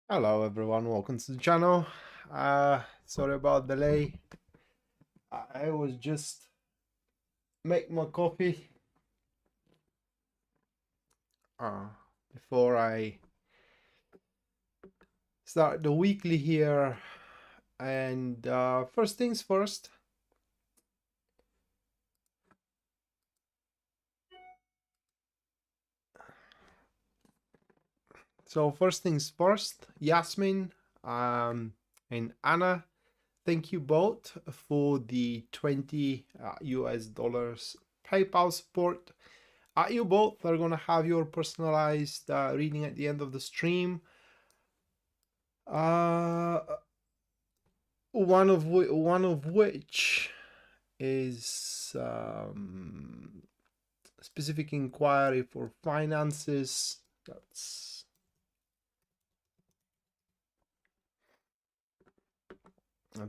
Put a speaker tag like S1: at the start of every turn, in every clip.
S1: Hello everyone, welcome to the channel. Sorry about delay. I was just make my coffee uh, before I start the weekly here. And first things first. So first things first, Yasmin and Anna, thank you both for the 20 US dollars PayPal support. You both are gonna have your personalized reading at the end of the stream. One of which is specific inquiry for finances.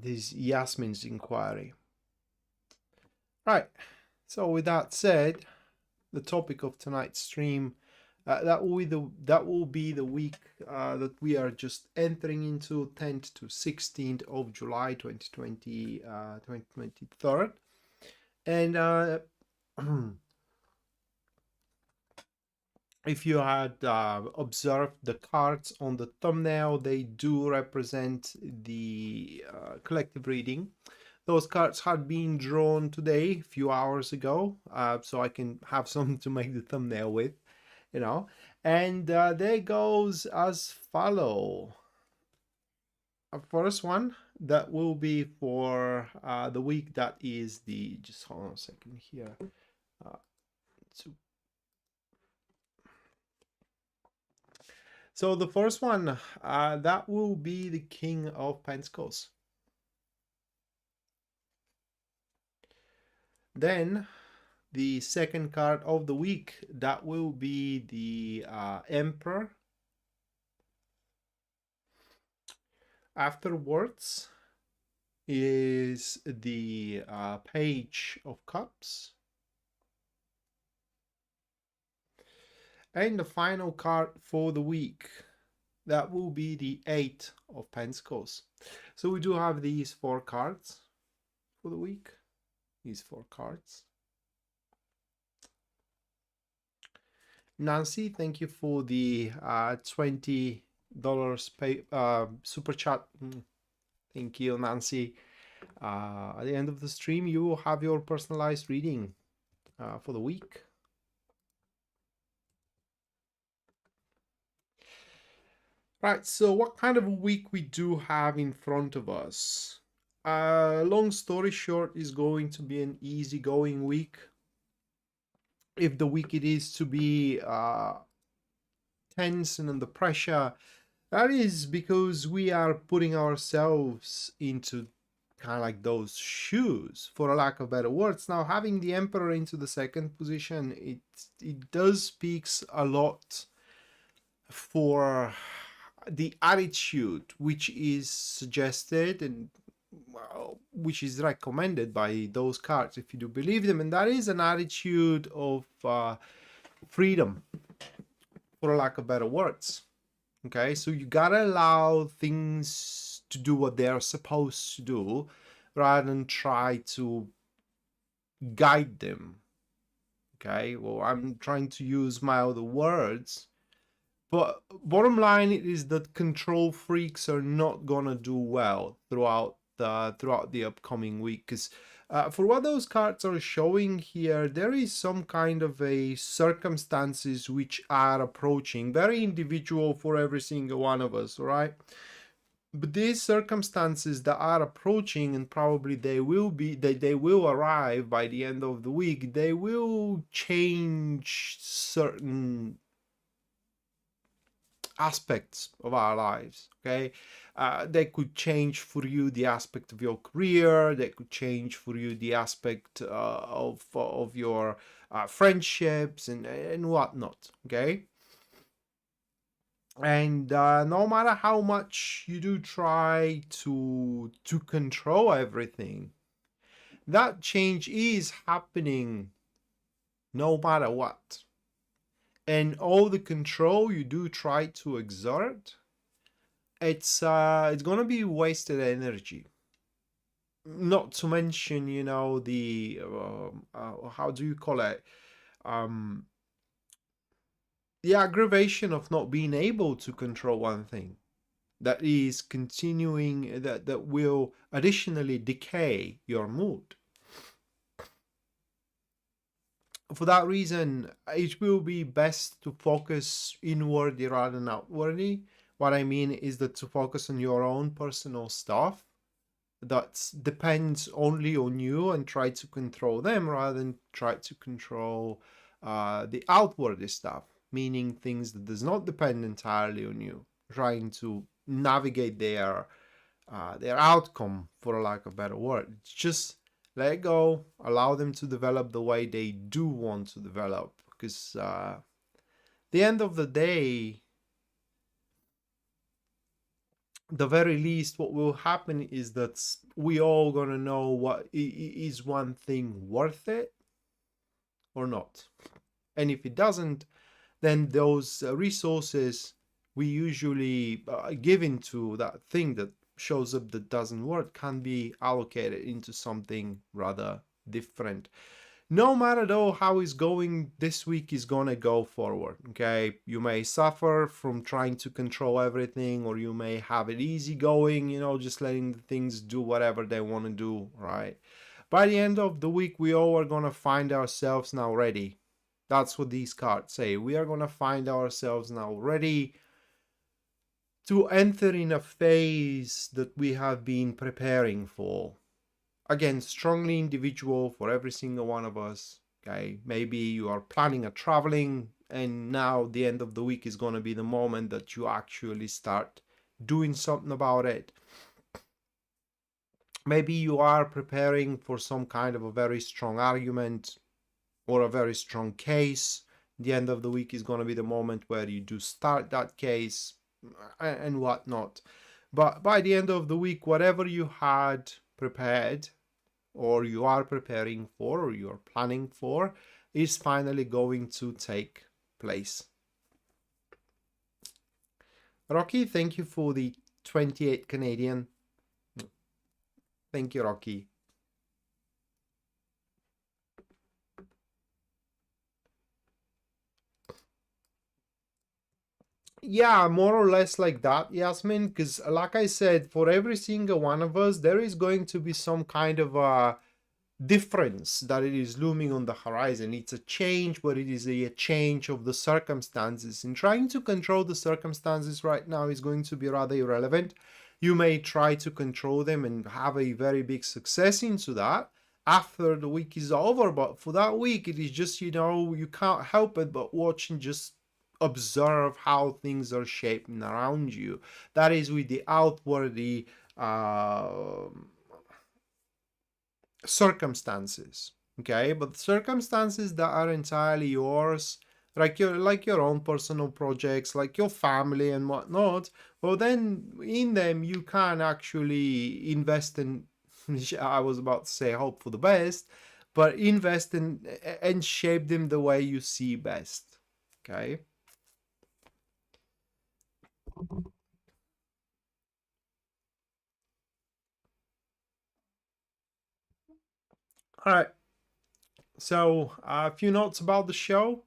S1: This Yasmin's inquiry. Right. So with that said, the topic of tonight's stream, that will be the week that we are just entering into, 10th to 16th of July 2020, 2023. And if you had observed the cards on the thumbnail, they do represent the collective reading. Those cards had been drawn today, a few hours ago, so I can have something to make the thumbnail with, you know. And there goes as follow. First one, that will be for the week that is the, just hold on a second here. So the first one, that will be the King of Pentacles. Then the second card of the week, that will be the Emperor. Afterwards is the Page of Cups. And the final card for the week, that will be the Eight of Pentacles. So we do have these four cards for the week. These four cards. Nancy, thank you for the $20 pay super chat. Thank you, Nancy. At the end of the stream, you will have your personalized reading for the week. Right, so what kind of a week we do have in front of us? Long story short, is going to be an easygoing week. If the week it is to be tense and under pressure, that is because we are putting ourselves into kind of like those shoes, for a lack of better words. Now, having the Emperor into the second position, it does speaks a lot for the attitude which is suggested and which is recommended by those cards, if you do believe them, and that is an attitude of freedom, for a lack of better words. Okay, so you gotta allow things to do what they're supposed to do rather than try to guide them. Okay, well, I'm trying to use my other words, but bottom line is that control freaks are not gonna do well throughout the upcoming week, because for what those cards are showing here, there is some kind of a circumstances which are approaching, very individual for every single one of us, all right? But these circumstances that are approaching, and probably they will arrive by the end of the week, they will change certain aspects of our lives. Okay, they could change for you the aspect of your career, they could change for you the aspect of your friendships and whatnot. Okay, and no matter how much you do try to control everything, that change is happening no matter what. And all the control you do try to exert, it's gonna be wasted energy. Not to mention, you know, the how do you call it? Um, the aggravation of not being able to control one thing that is continuing, that will additionally decay your mood. For that reason, it will be best to focus inwardly rather than outwardly. What I mean is that to focus on your own personal stuff that depends only on you and try to control them rather than try to control the outward stuff, meaning things that does not depend entirely on you, trying to navigate their outcome, for lack of a better word. It's just let go, allow them to develop the way they do want to develop, because the end of the day, the very least, what will happen is that we all gonna know what is one thing worth it or not. And if it doesn't, then those resources we usually give into that thing that shows up that doesn't work can be allocated into something rather different. No matter though how it's going, this week is gonna go forward. Okay, you may suffer from trying to control everything, or you may have it easy going, you know, just letting the things do whatever they want to do, right? By the end of the week, we all are gonna find ourselves now ready. That's what these cards say. We are gonna find ourselves now ready to enter in a phase that we have been preparing for. Again, strongly individual for every single one of us. Okay, maybe you are planning a traveling, and now the end of the week is going to be the moment that you actually start doing something about it. Maybe you are preparing for some kind of a very strong argument or a very strong case. The end of the week is going to be the moment where you do start that case and whatnot. But by the end of the week, whatever you had prepared, or you are preparing for, or you are planning for, is finally going to take place. Rocky, thank you for the 28 Canadian. Thank you, Rocky. Yeah, more or less like that, Yasmin, because like I said, for every single one of us, there is going to be some kind of a difference that it is looming on the horizon. It's a change, but it is a change of the circumstances. And trying to control the circumstances right now is going to be rather irrelevant. You may try to control them and have a very big success into that after the week is over, but for that week, it is just, you know, you can't help it but watch and just observe how things are shaping around you. That is with the outwardly circumstances, okay? But circumstances that are entirely yours, like your own personal projects, like your family and whatnot, well, then in them you can actually invest in, I was about to say hope for the best, but invest in and shape them the way you see best, okay? All right. So a few notes about the show.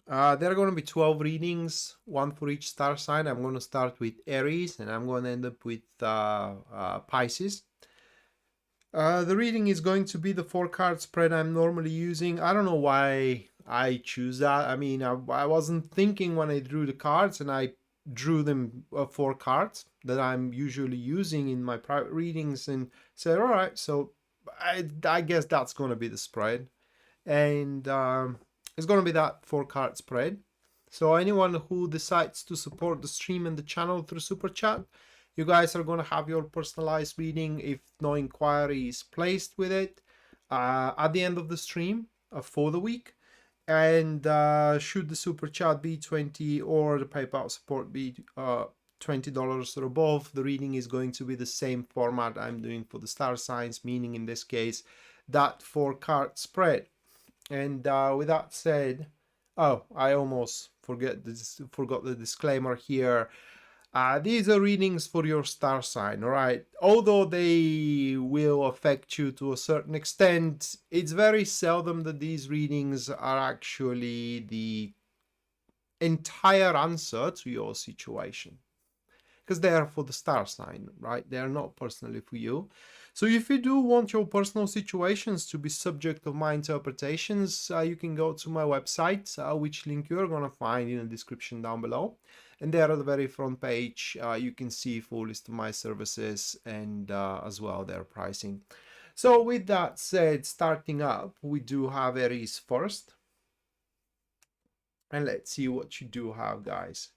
S1: There are going to be 12 readings, one for each star sign. I'm going to start with Aries, and I'm going to end up with Pisces. The reading is going to be the 4-card spread I'm normally using. I don't know why I choose that. I mean, I wasn't thinking when I drew the cards, and I drew them 4 cards that I'm usually using in my private readings, and said, all right, so I guess that's going to be the spread. And it's going to be that 4-card spread. So anyone who decides to support the stream and the channel through Super Chat, you guys are going to have your personalized reading if no inquiry is placed with it at the end of the stream for the week. And should the Super Chat be 20 or the PayPal support be $20 or above, the reading is going to be the same format I'm doing for the star signs, meaning in this case that 4-card spread. And with that said, Oh, I almost forgot the disclaimer here. These are readings for your star sign, all right? Although they will affect you to a certain extent, it's very seldom that these readings are actually the entire answer to your situation, because they are for the star sign, right? They are not personally for you. So if you do want your personal situations to be subject of my interpretations, you can go to my website, which link you're going to find in the description down below. And there at the very front page, you can see full list of my services and as well their pricing. So with that said, starting up, we do have Aries first. And let's see what you do have, guys.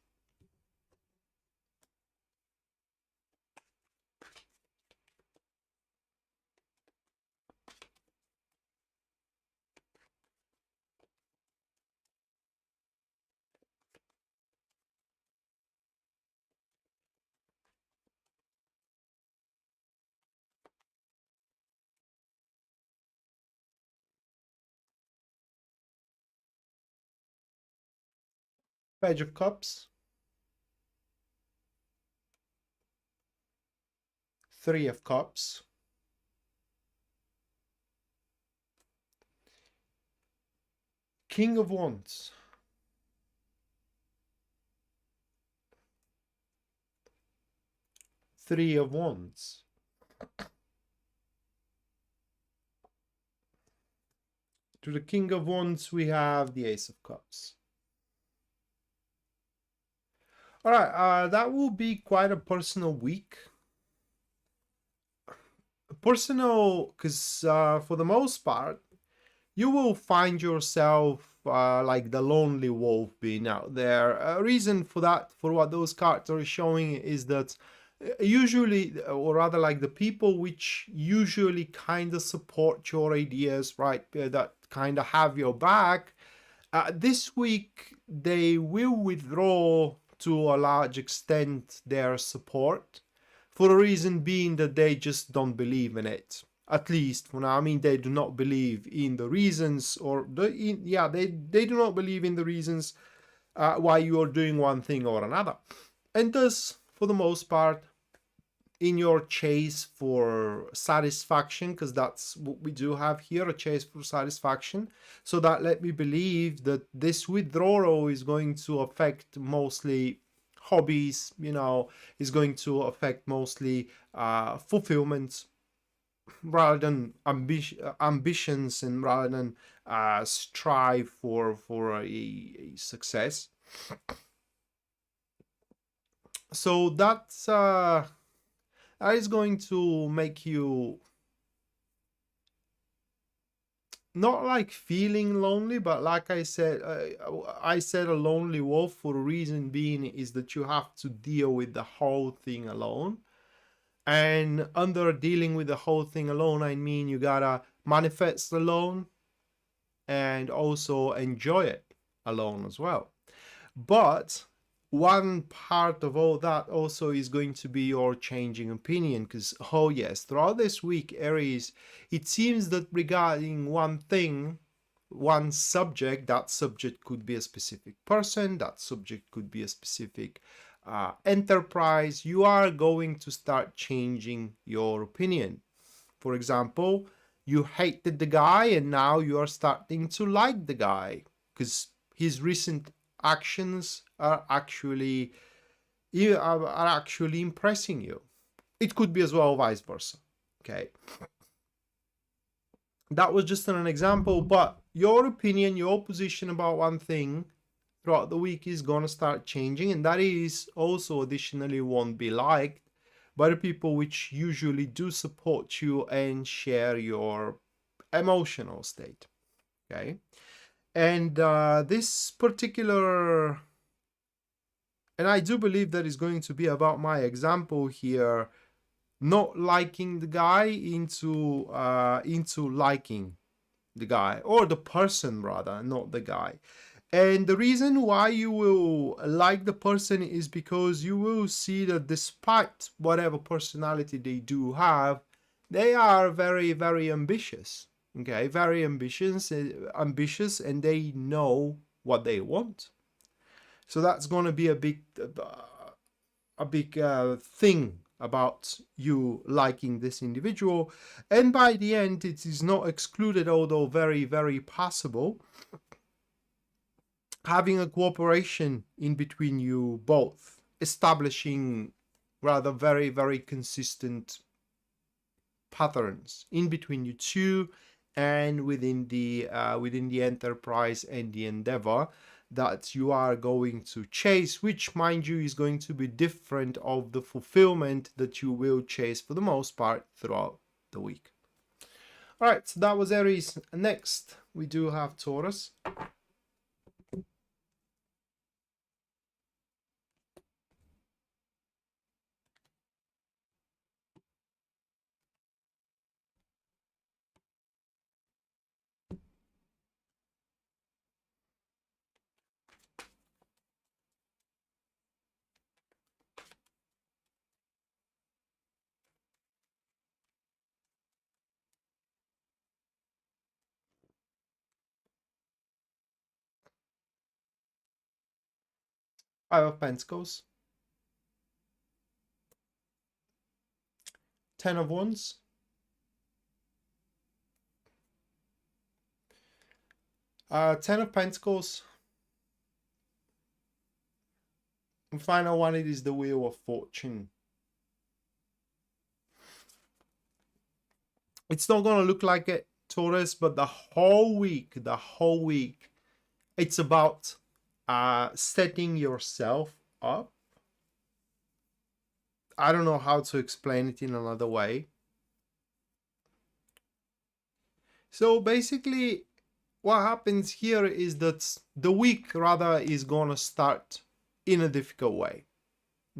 S1: Page of Cups, Three of Cups, King of Wands, Three of Wands, to the King of Wands we have the Ace of Cups. All right, that will be quite a personal week. Personal, because for the most part, you will find yourself like the lonely wolf being out there. A reason for that, for what those cards are showing, is that usually, or rather like the people which usually kind of support your ideas, right, that kind of have your back, this week they will withdraw to a large extent their support, for a reason being that they just don't believe in it. At least for now. I mean, they do not believe in the reasons, or they do not believe in the reasons why you are doing one thing or another. And thus, for the most part, in your chase for satisfaction, because that's what we do have here, a chase for satisfaction, so that let me believe that this withdrawal is going to affect mostly hobbies, you know, is going to affect mostly fulfillment rather than ambitions, and rather than strive for a success. So that's is going to make you not like feeling lonely, but like I said a lonely wolf, for a reason being is that you have to deal with the whole thing alone. And under dealing with the whole thing alone, I mean you gotta manifest alone and also enjoy it alone as well. But one part of all that also is going to be your changing opinion, because, oh yes, throughout this week, Aries, it seems that regarding one thing, one subject, that subject could be a specific person, that subject could be a specific enterprise, you are going to start changing your opinion. For example, you hated the guy and now you are starting to like the guy because his recent actions are actually impressing you. It could be as well vice versa. Okay, that was just an example, but your opinion, your position about one thing throughout the week is going to start changing, and that is also additionally won't be liked by the people which usually do support you and share your emotional state. Okay, and this particular, and I do believe that is going to be about my example here, not liking the guy into liking the guy, or the person rather, not the guy. And the reason why you will like the person is because you will see that despite whatever personality they do have, they are very, very ambitious. Okay, very ambitious, and they know what they want. So that's going to be a big thing about you liking this individual. And by the end, it is not excluded, although very, very possible, having a cooperation in between you both, establishing rather very, very consistent patterns in between you two and within the enterprise and the endeavor that you are going to chase, which, mind you, is going to be different of the fulfillment that you will chase for the most part throughout the week. All right, so that was Aries. Next, we do have Taurus. Five of Pentacles, 10 of Wands, Ten of Pentacles. The final one, it is the Wheel of Fortune. It's not going to look like it, Taurus, but the whole week, it's about setting yourself up. I don't know how to explain it in another way. So basically, what happens here is that the week rather is going to start in a difficult way,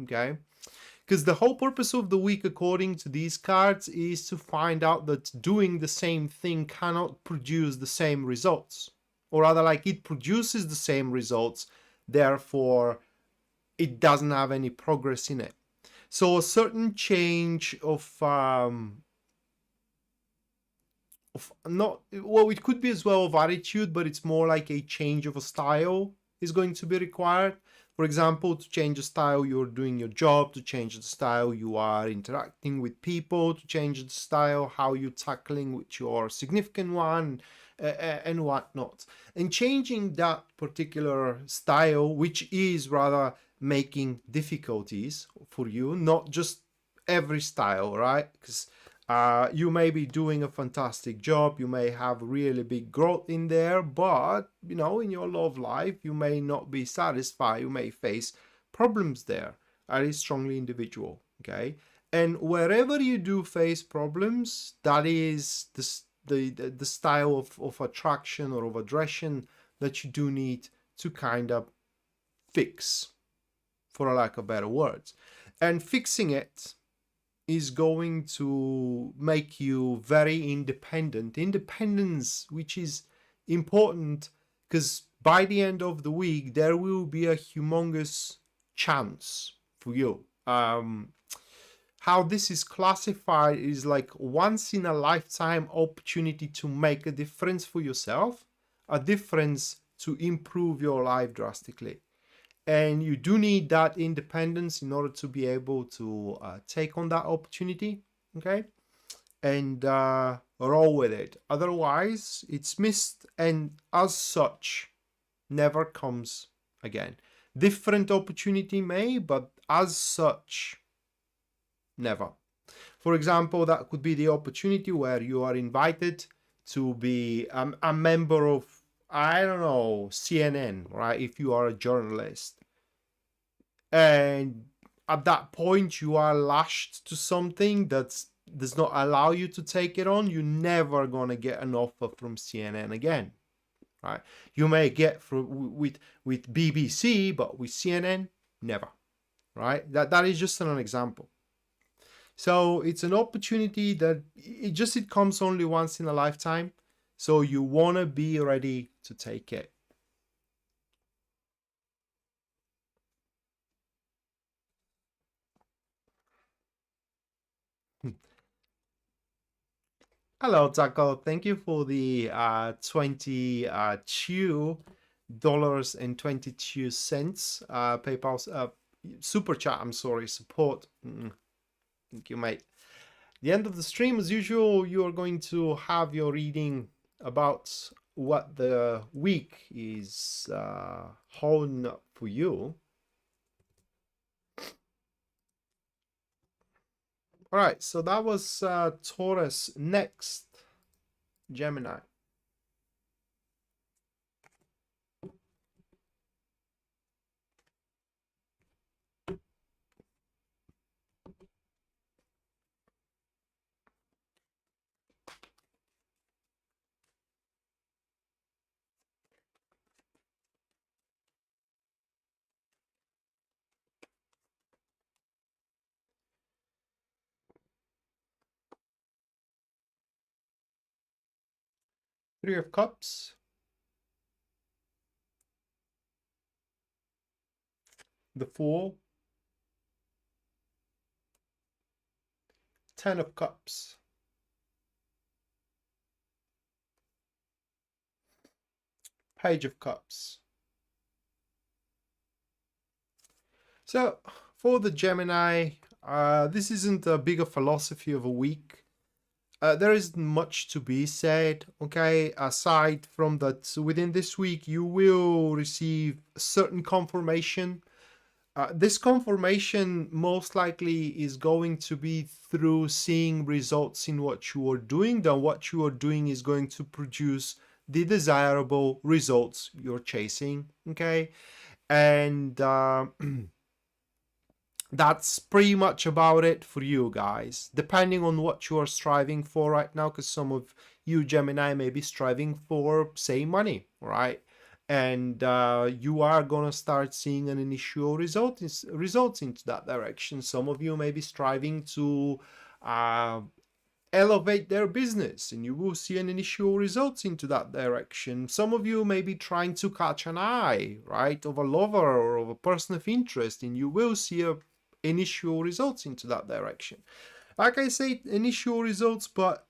S1: okay? Because the whole purpose of the week, according to these cards, is to find out that doing the same thing cannot produce the same results. Or rather, like, it produces the same results, therefore it doesn't have any progress in it. So a certain change of not, well, it could be as well of attitude, but it's more like a change of a style is going to be required. For example, to change the style you're doing your job, to change the style you are interacting with people, to change the style how you're tackling with your significant one, and whatnot. And changing that particular style, which is rather making difficulties for you, not just every style, right? Because you may be doing a fantastic job, you may have really big growth in there, but, you know, in your love life, you may not be satisfied, you may face problems there. That is strongly individual, okay? And wherever you do face problems, that is the style of attraction or of aggression that you do need to kind of fix, for a lack of better words. And fixing it is going to make you very independent. Independence, which is important, because by the end of the week, there will be a humongous chance for you. How this is classified is like once in a lifetime opportunity to make a difference for yourself, a difference to improve your life drastically. And you do need that independence in order to be able to take on that opportunity, okay? And roll with it. Otherwise, it's missed, and as such, never comes again. Different opportunity may, but as such, never. For example, that could be the opportunity where you are invited to be a member of, I don't know, CNN, right? If you are a journalist. And at that point, you are lashed to something that does not allow you to take it on. You're never going to get an offer from CNN again, right? You may get with BBC, but with CNN, never, right? That is just an example. So it's an opportunity that it comes only once in a lifetime. So you want to be ready to take it. Hello, Taco. Thank you for the 22. $22. PayPal super chat. I'm sorry, support. Thank you, mate. The end of the stream, as usual, you are going to have your reading about what the week is holding up for you. All right, so that was Taurus. Next, Gemini. Three of Cups, the Fool, 10 of Cups, Page of Cups. So for the Gemini, this isn't a bigger philosophy of a week. There isn't much to be said, okay, aside from that within this week you will receive certain confirmation. This confirmation most likely is going to be through seeing results in what you are doing. Then what you are doing is going to produce the desirable results you're chasing, okay? And that's pretty much about it for you guys, depending on what you are striving for right now, because some of you Gemini may be striving for, say, money, right? And you are gonna start seeing an initial results into that direction. Some of you may be striving to elevate their business, and you will see an initial results into that direction. Some of you may be trying to catch an eye, right, of a lover or of a person of interest, and you will see a initial results into that direction. Like I say, initial results, but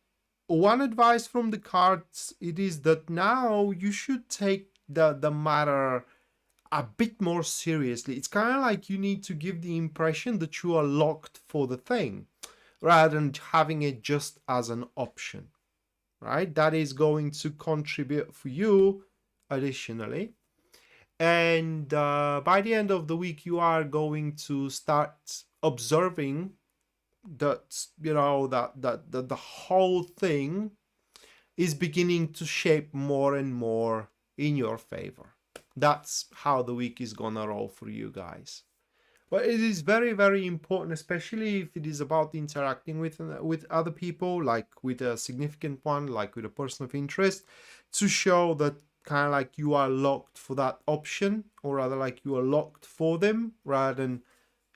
S1: one advice from the cards, it is that now you should take the matter a bit more seriously. It's kind of like you need to give the impression that you are locked for the thing rather than having it just as an option, right? That is going to contribute for you additionally. And by the end of the week, you are going to start observing that, you know, that the whole thing is beginning to shape more and more in your favor. That's how the week is gonna roll for you guys. But it is very, very important, especially if it is about interacting with other people, like with a significant one, like with a person of interest, to show that kind of like you are locked for that option, or rather like you are locked for them rather than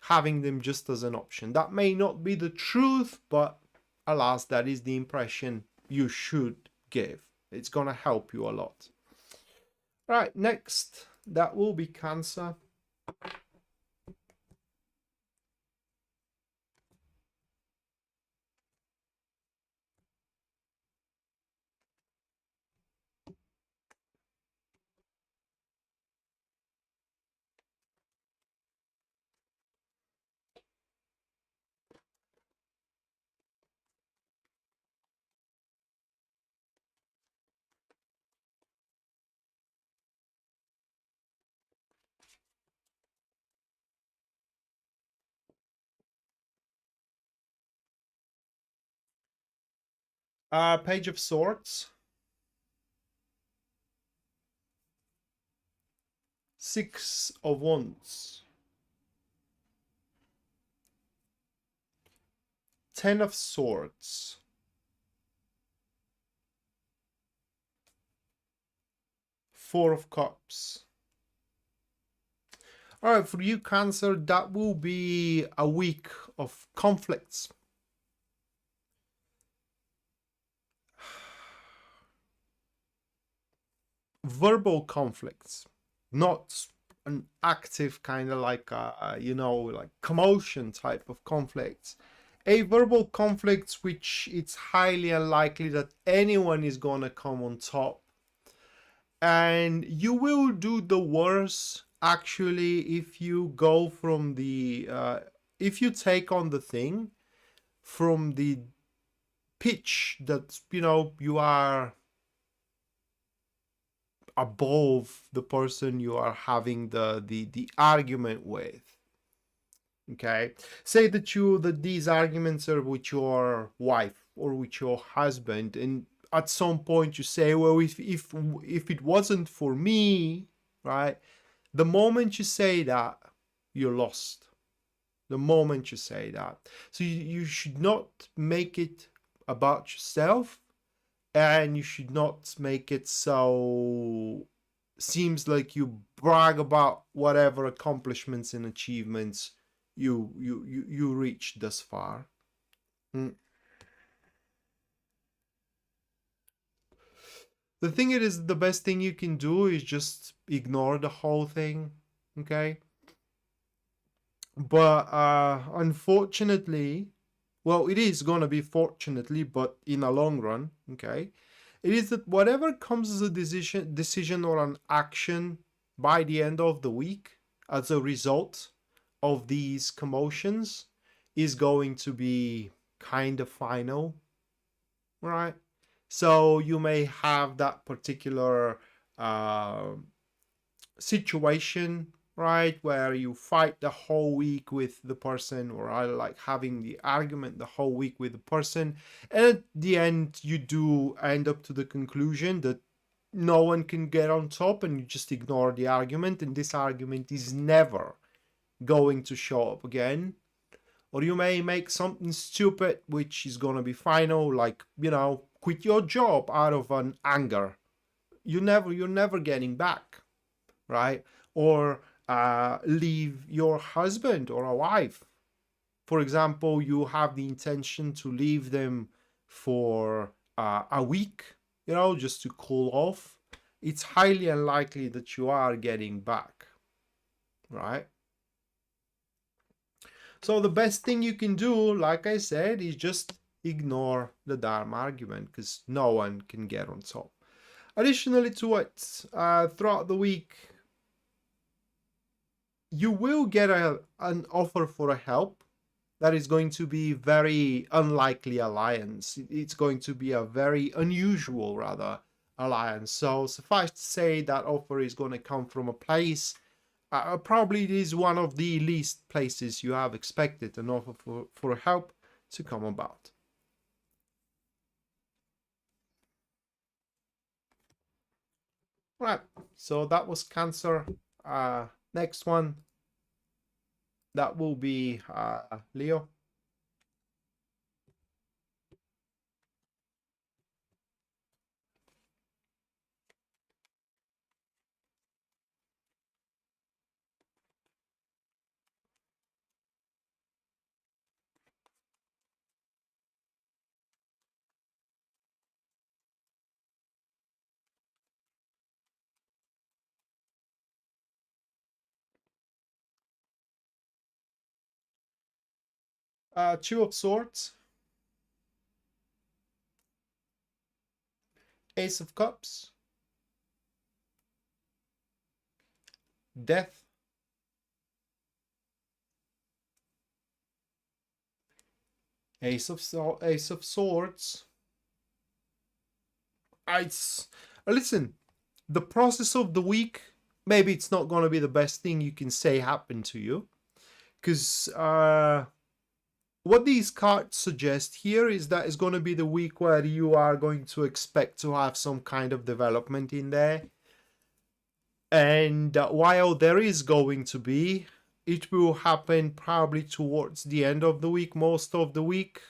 S1: having them just as an option. That may not be the truth, but alas, that is the impression you should give. It's gonna help you a lot. Right, next, that will be Cancer. Page of Swords, 6 of Wands, 10 of Swords, 4 of Cups. All right, for you Cancer, that will be a week of conflicts. Verbal conflicts, not an active kind of like you know, like commotion type of conflicts. A verbal conflict which it's highly unlikely that anyone is gonna come on top, and you will do the worst actually if you go from the if you take on the thing from the pitch that, you know, you are above the person you are having the argument with. Okay, say that these arguments are with your wife or with your husband, and at some point you say, well, if it wasn't for me, right? The moment you say that, you're lost. The moment you say that. So you should not make it about yourself, and you should not make it so seems like you brag about whatever accomplishments and achievements you reached thus far. The thing is, the best thing you can do is just ignore the whole thing, okay? But unfortunately, well, it is gonna be fortunately, but in a long run, okay, it is that whatever comes as a decision or an action by the end of the week as a result of these commotions is going to be kind of final, right? So you may have that particular situation, right, where you fight the whole week with the person, or I like having the argument the whole week with the person, and at the end you do end up to the conclusion that no one can get on top, and you just ignore the argument, and this argument is never going to show up again. Or you may make something stupid which is gonna be final, like, you know, quit your job out of an anger. You're never getting back, right? Or leave your husband or a wife. For example, you have the intention to leave them for a week, you know, just to cool off. It's highly unlikely that you are getting back, right? So the best thing you can do, like I said, is just ignore the Dharma argument, because no one can get on top. Additionally to it, throughout the week, you will get an offer for a help that is going to be very unlikely alliance. It's going to be a very unusual, rather, alliance. So suffice to say, that offer is going to come from a place, probably it is one of the least places you have expected an offer for help to come about. Right, so that was Cancer. Next one, that will be Leo. Two of Swords, Ace of Cups, Death, Ace of Swords. Listen, the process of the week, maybe it's not going to be the best thing you can say happened to you, because what these cards suggest here is that it's going to be the week where you are going to expect to have some kind of development in there. And while there is going to be, it will happen probably towards the end of the week, most of the week.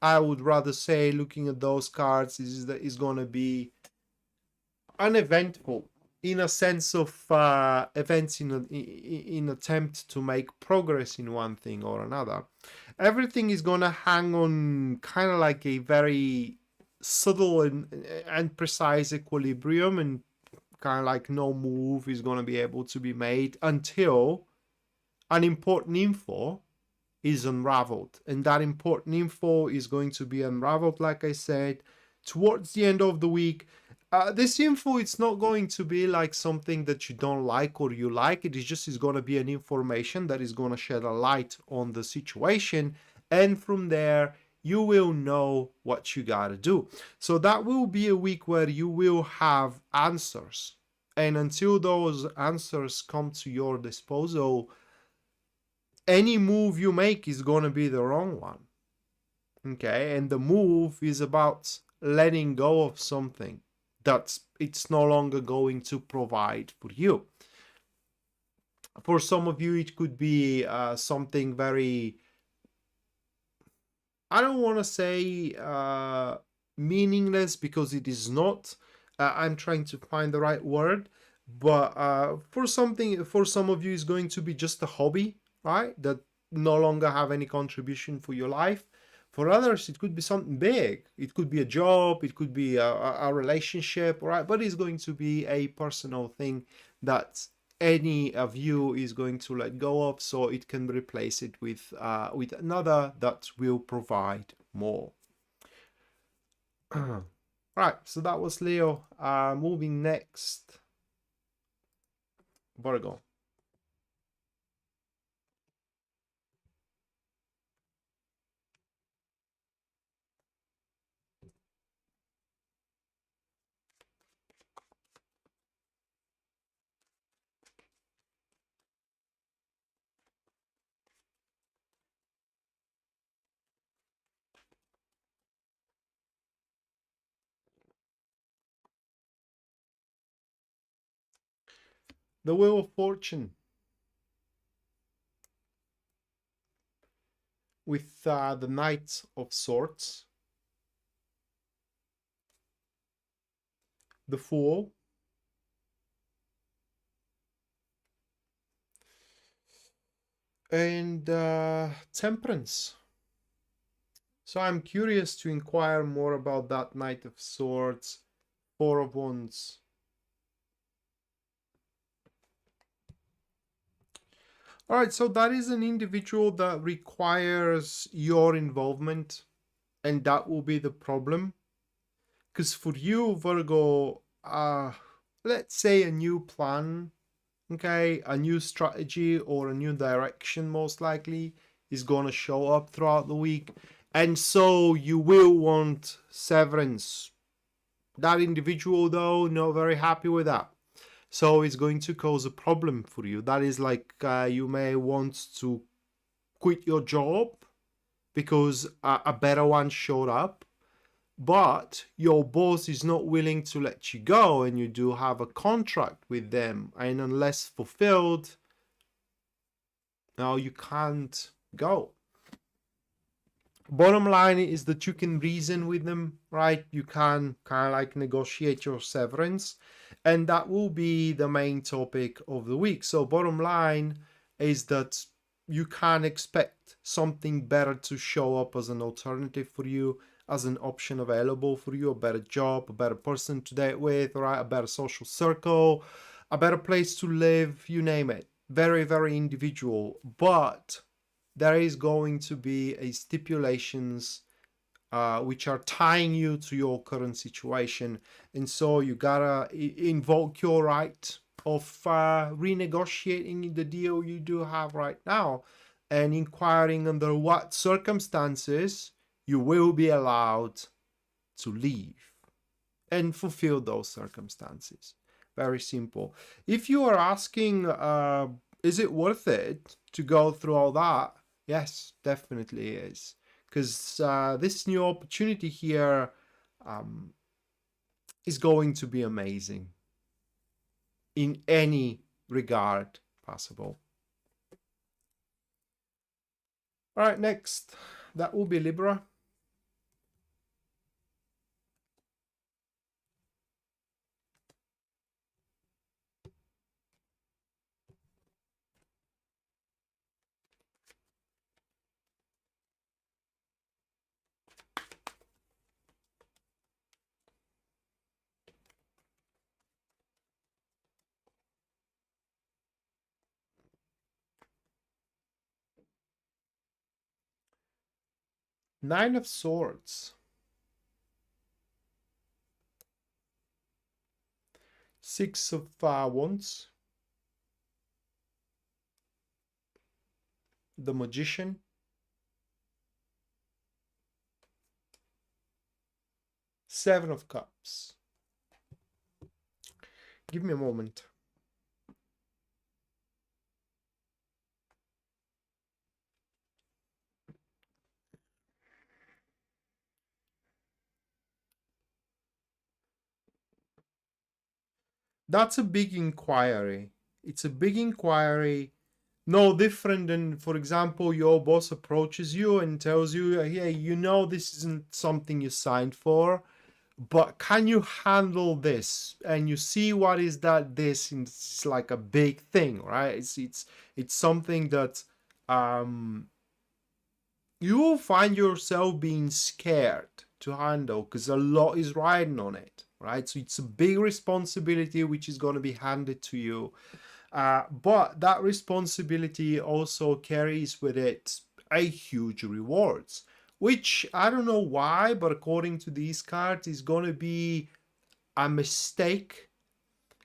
S1: I would rather say, looking at those cards, is going to be uneventful, in a sense of events in attempt to make progress in one thing or another. Everything is going to hang on kind of like a very subtle and precise equilibrium, and kind of like no move is going to be able to be made until an important info is unraveled. And that important info is going to be unraveled, like I said, towards the end of the week. this info, it's not going to be like something that you don't like or you like. It is going to be an information that is going to shed a light on the situation, and from there you will know what you got to do. So that will be a week where you will have answers, and until those answers come to your disposal, any move you make is going to be the wrong one. Okay, and the move is about letting go of something that it's no longer going to provide for you. For some of you, it could be something very, I don't want to say meaningless, because it is not. I'm trying to find the right word, but for some of you, it's going to be just a hobby, right? That no longer have any contribution for your life. For others, it could be something big. It could be a job, it could be a relationship, right? But it's going to be a personal thing that any of you is going to let go of, so it can replace it with another that will provide more. Right, so that was Leo. Moving next, Virgo. The Wheel of Fortune, with the Knight of Swords, the Fool, and Temperance. So I'm curious to inquire more about that Knight of Swords, Four of Wands. All right, so that is an individual that requires your involvement, and that will be the problem. Because for you, Virgo, let's say a new plan, okay, a new strategy or a new direction most likely is going to show up throughout the week. And so you will want severance. That individual, though, not very happy with that. So it's going to cause a problem for you. That is like you may want to quit your job because a better one showed up, but your boss is not willing to let you go, and you do have a contract with them, and unless fulfilled, now you can't go. Bottom line is that you can reason with them, right? You can kind of like negotiate your severance, and that will be the main topic of the week. So bottom line is that you can expect something better to show up as an alternative for you, as an option available for you, a better job, a better person to date with, right? A better social circle, a better place to live, you name it. Very, very individual, but there is going to be a stipulations which are tying you to your current situation, and so you gotta invoke your right of renegotiating the deal you do have right now, and inquiring under what circumstances you will be allowed to leave and fulfill those circumstances. Very simple. If you are asking, is it worth it to go through all that? Yes, definitely is. Because this new opportunity here is going to be amazing in any regard possible. All right, next, that will be Libra. Nine of Swords. Six of Wands, the Magician, Seven of Cups. Give me a moment. That's a big inquiry. It's a big inquiry. No different than, for example, your boss approaches you and tells you, hey, you know this isn't something you signed for, but can you handle this? And you see what is that this, and it's like a big thing, right? It's something that you will find yourself being scared to handle because a lot is riding on it, right? So it's a big responsibility which is going to be handed to you. But that responsibility also carries with it a huge rewards, which I don't know why, but according to these cards, is going to be a mistake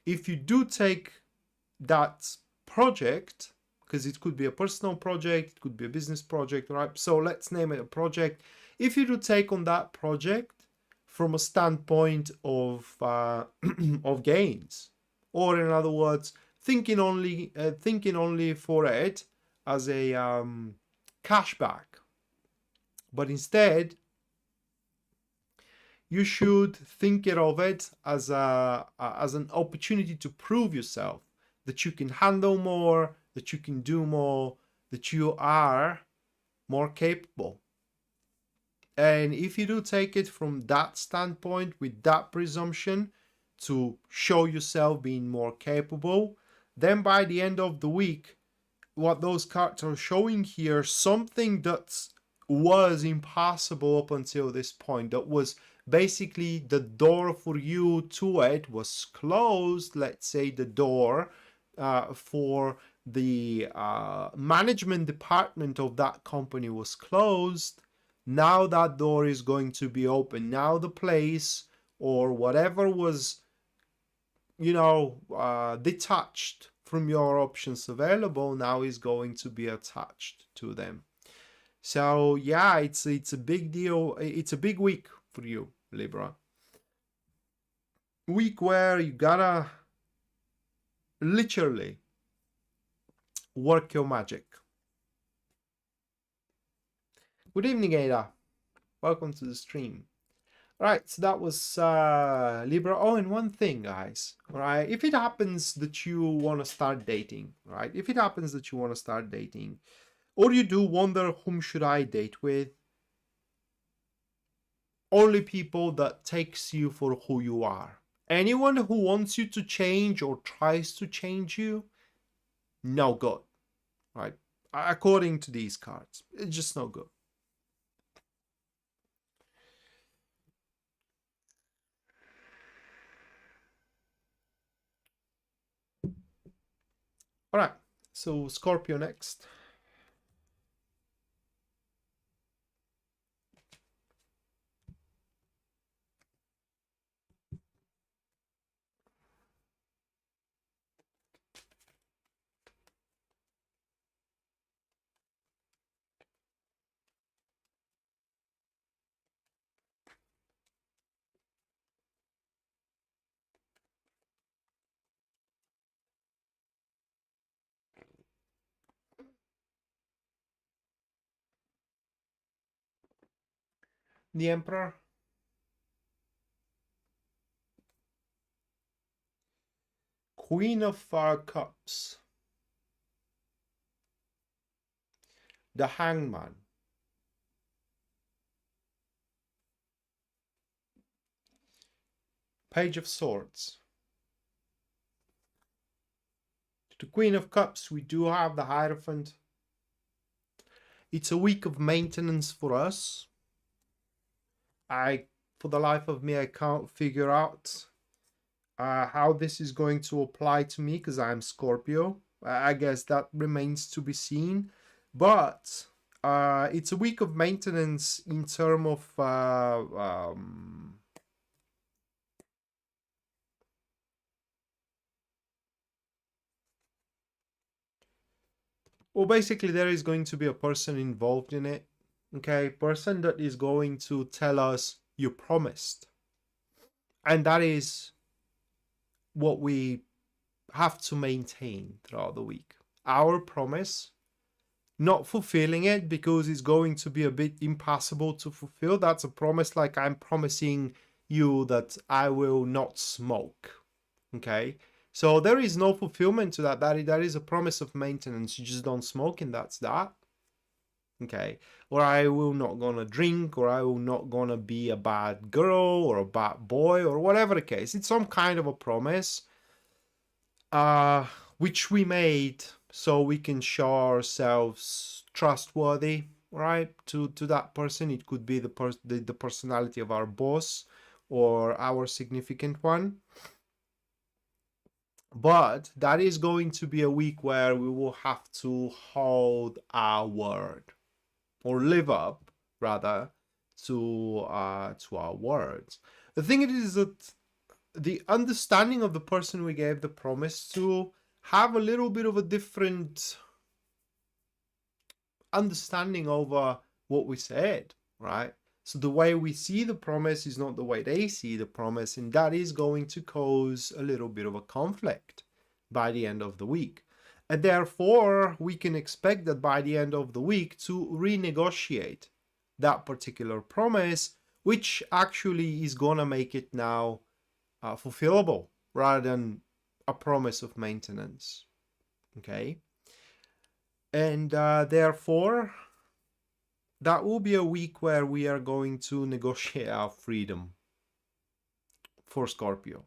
S1: if you do take that project, because it could be a personal project, it could be a business project, right? So let's name it a project. If you do take on that project from a standpoint of of gains, or in other words, thinking only for it as a cashback, but instead you should think of it as an opportunity to prove yourself, that you can handle more, that you can do more, that you are more capable. And if you do take it from that standpoint, with that presumption to show yourself being more capable, then by the end of the week, what those cards are showing here, something that was impossible up until this point, that was basically the door for you to it was closed. Let's say the door for the management department of that company was closed. Now that door is going to be open. Now the place or whatever was, detached from your options available now is going to be attached to them. So yeah, it's a big deal. It's a big week for you, Libra. Week where you gotta literally work your magic. Good evening, Ada. Welcome to the stream. All right, so that was Libra. Oh, and one thing, guys. All right, if it happens that you want to start dating, right? If it happens that you want to start dating, or you do wonder whom should I date with, only people that takes you for who you are. Anyone who wants you to change or tries to change you, no good, right? According to these cards, it's just no good. All right, so Scorpio next. The Emperor, Queen of Cups, the Hangman, Page of Swords. To the Queen of Cups, we do have the Hierophant. It's a week of maintenance for us. For the life of me, I can't figure out how this is going to apply to me because I'm Scorpio. I guess that remains to be seen. But it's a week of maintenance in terms of Well, basically, there is going to be a person involved in it. Okay, person that is going to tell us you promised. And that is what we have to maintain throughout the week. Our promise, not fulfilling it because it's going to be a bit impossible to fulfill. That's a promise, like I'm promising you that I will not smoke. Okay, so there is no fulfillment to that. That is a promise of maintenance. You just don't smoke, and that's that. Okay, or I will not gonna drink, or I will not gonna be a bad girl or a bad boy, or whatever the case. It's some kind of a promise which we made so we can show ourselves trustworthy, right, to that person. It could be the personality of our boss or our significant one. But that is going to be a week where we will have to hold our word, or live up rather to our words. The thing is that the understanding of the person we gave the promise to have a little bit of a different understanding over what we said, right? So the way we see the promise is not the way they see the promise, and that is going to cause a little bit of a conflict by the end of the week. And therefore, we can expect that by the end of the week to renegotiate that particular promise, which actually is going to make it now fulfillable rather than a promise of maintenance. Okay. And therefore, that will be a week where we are going to negotiate our freedom for Scorpio.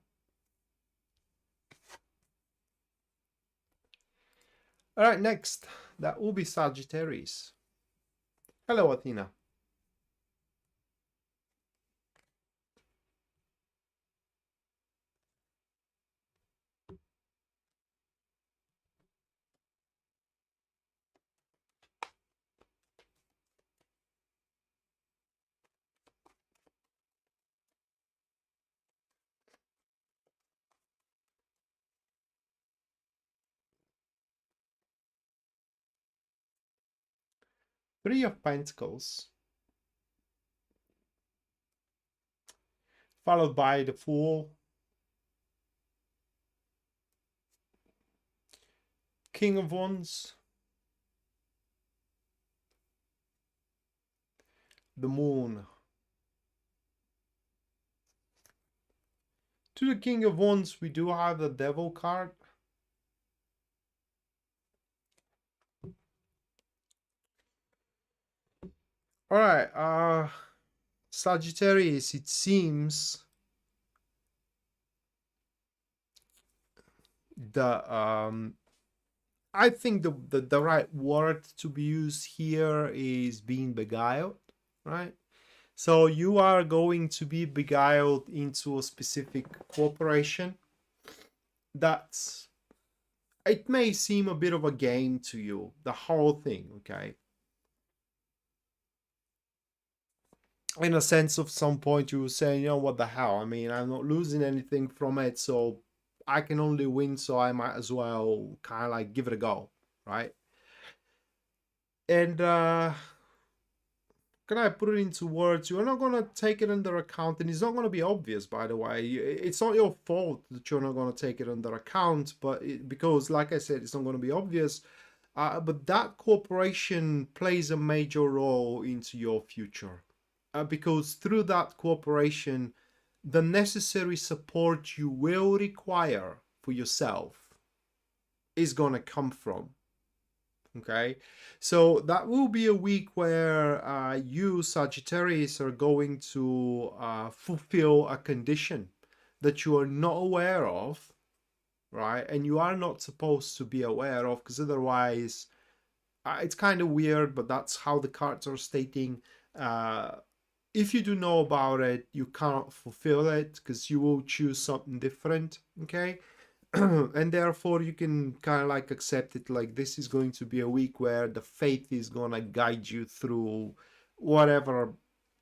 S1: All right, next, that will be Sagittarius. Hello, Athena. Three of Pentacles, followed by the Fool, King of Wands, the Moon. To the King of Wands, we do have the Devil card. All right, Sagittarius, it seems I think the right word to be used here is being beguiled, right? So you are going to be beguiled into a specific corporation. It may seem a bit of a game to you, the whole thing, okay? In a sense, of some point you will say, you know, what the hell? I mean, I'm not losing anything from it, so I can only win, so I might as well kind of like give it a go, right? And can I put it into words? You're not going to take it under account, and it's not going to be obvious, by the way. It's not your fault that you're not going to take it under account, but because, like I said, it's not going to be obvious. But that corporation plays a major role into your future. Because through that cooperation, the necessary support you will require for yourself is going to come from. Okay, so that will be a week where you, Sagittarius, are going to fulfill a condition that you are not aware of, right? And you are not supposed to be aware of, because otherwise it's kind of weird, but that's how the cards are stating. If you do know about it, you cannot fulfill it because you will choose something different, okay? And therefore you can kind of like accept it, like this is going to be a week where the faith is going to guide you through whatever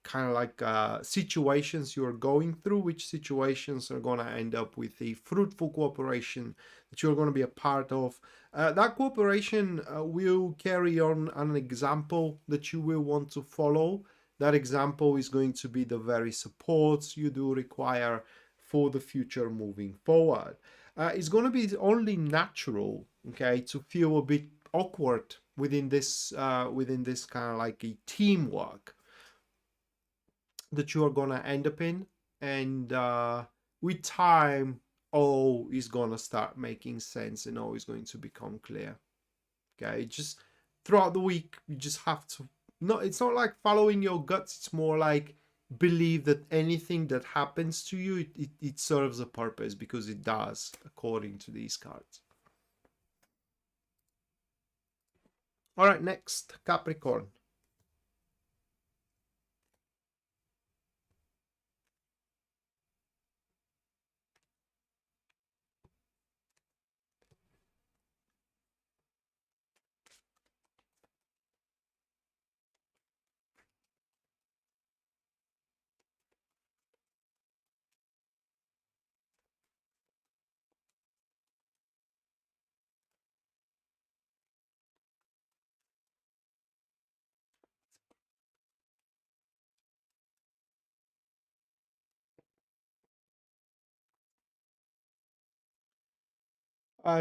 S1: kind of like situations you're going through, which situations are going to end up with a fruitful cooperation that you're going to be a part of. That cooperation will carry on an example that you will want to follow. That example is going to be the very supports you do require for the future moving forward. It's going to be only natural, okay, to feel a bit awkward within this kind of like a teamwork that you are going to end up in. And with time, all is going to start making sense and all is going to become clear. Okay, just throughout the week, you just have to, it's not like following your guts, it's more like believe that anything that happens to you, it serves a purpose, because it does, according to these cards. All right, next, Capricorn.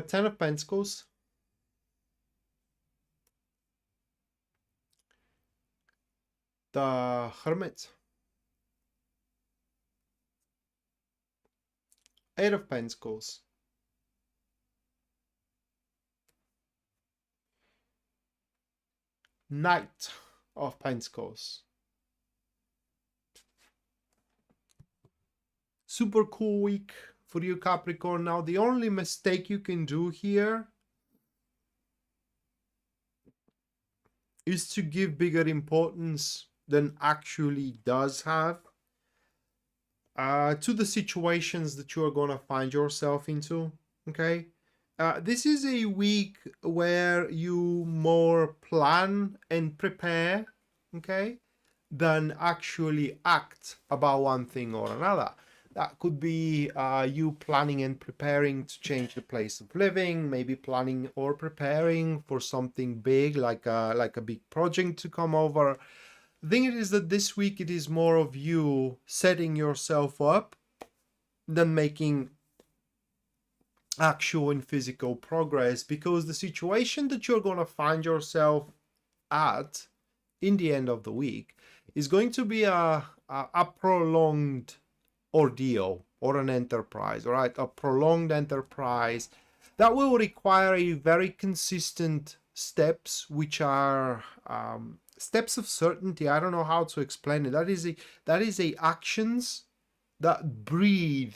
S1: Ten of Pentacles. The Hermit. Eight of Pentacles. Knight of Pentacles. Super cool week for you, Capricorn. Now, the only mistake you can do here is to give bigger importance than actually does have to the situations that you are going to find yourself into, okay? This is a week where you more plan and prepare, okay, than actually act about one thing or another. That could be you planning and preparing to change the place of living, maybe planning or preparing for something big, like a big project to come over. The thing is that this week it is more of you setting yourself up than making actual and physical progress, because the situation that you're going to find yourself at in the end of the week is going to be a prolonged ordeal or an enterprise, all right? A prolonged enterprise that will require a very consistent steps, which are steps of certainty. I don't know how to explain it. That is a actions that breathe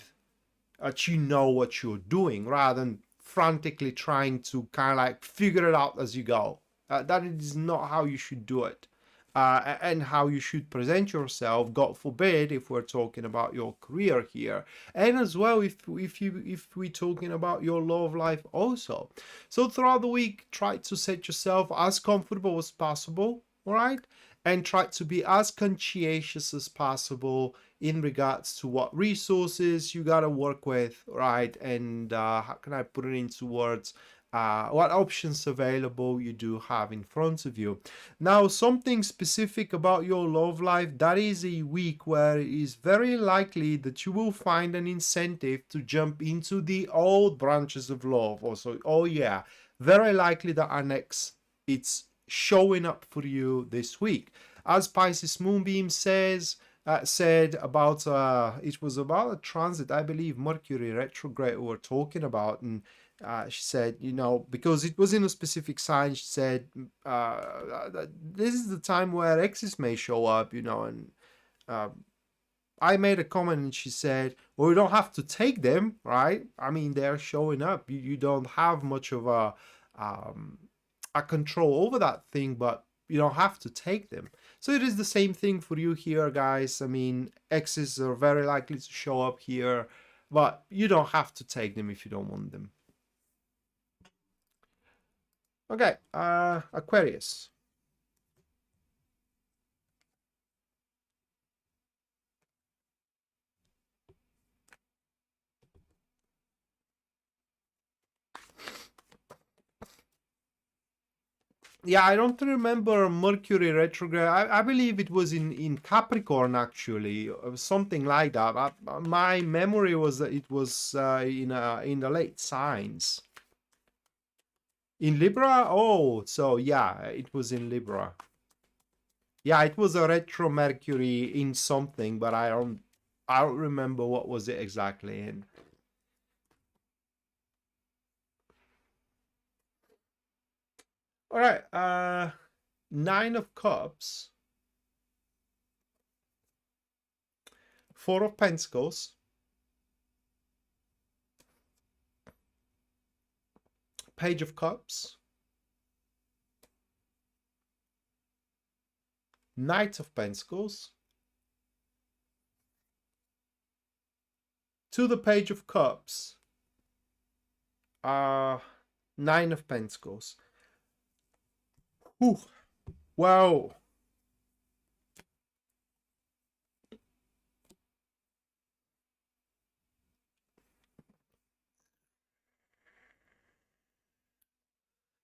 S1: that you know what you're doing, rather than frantically trying to kind of like figure it out as you go. That is not how you should do it. And how you should present yourself, God forbid, if we're talking about your career here, and as well if we're talking about your love life also. So throughout the week, try to set yourself as comfortable as possible, all right, and try to be as conscientious as possible in regards to what resources you gotta work with, right, and how can I put it into words, what options available you do have in front of you. Now, something specific about your love life, that is a week where it is very likely that you will find an incentive to jump into the old branches of love also. Oh yeah, very likely that our next, it's showing up for you this week. As Pisces Moonbeam said about, it was about a transit, I believe, Mercury retrograde we were talking about, and she said, you know, because it was in a specific sign, she said, this is the time where exes may show up, you know, and I made a comment and she said, well, you don't have to take them, right? I mean, they're showing up. You don't have much of a control over that thing, but you don't have to take them. So it is the same thing for you here, guys. I mean, exes are very likely to show up here, but you don't have to take them if you don't want them. Okay, Aquarius. Yeah, I don't remember Mercury retrograde. I believe it was in Capricorn, actually, or something like that. My memory was that it was in the late signs. In Libra? Oh, so yeah, it was in Libra. Yeah, it was a retro Mercury in something, but I don't remember what was it exactly in. All right, Nine of Cups, Four of Pentacles, Page of Cups, Knight of Pentacles, to the Page of Cups, Nine of Pentacles. Ooh, wow.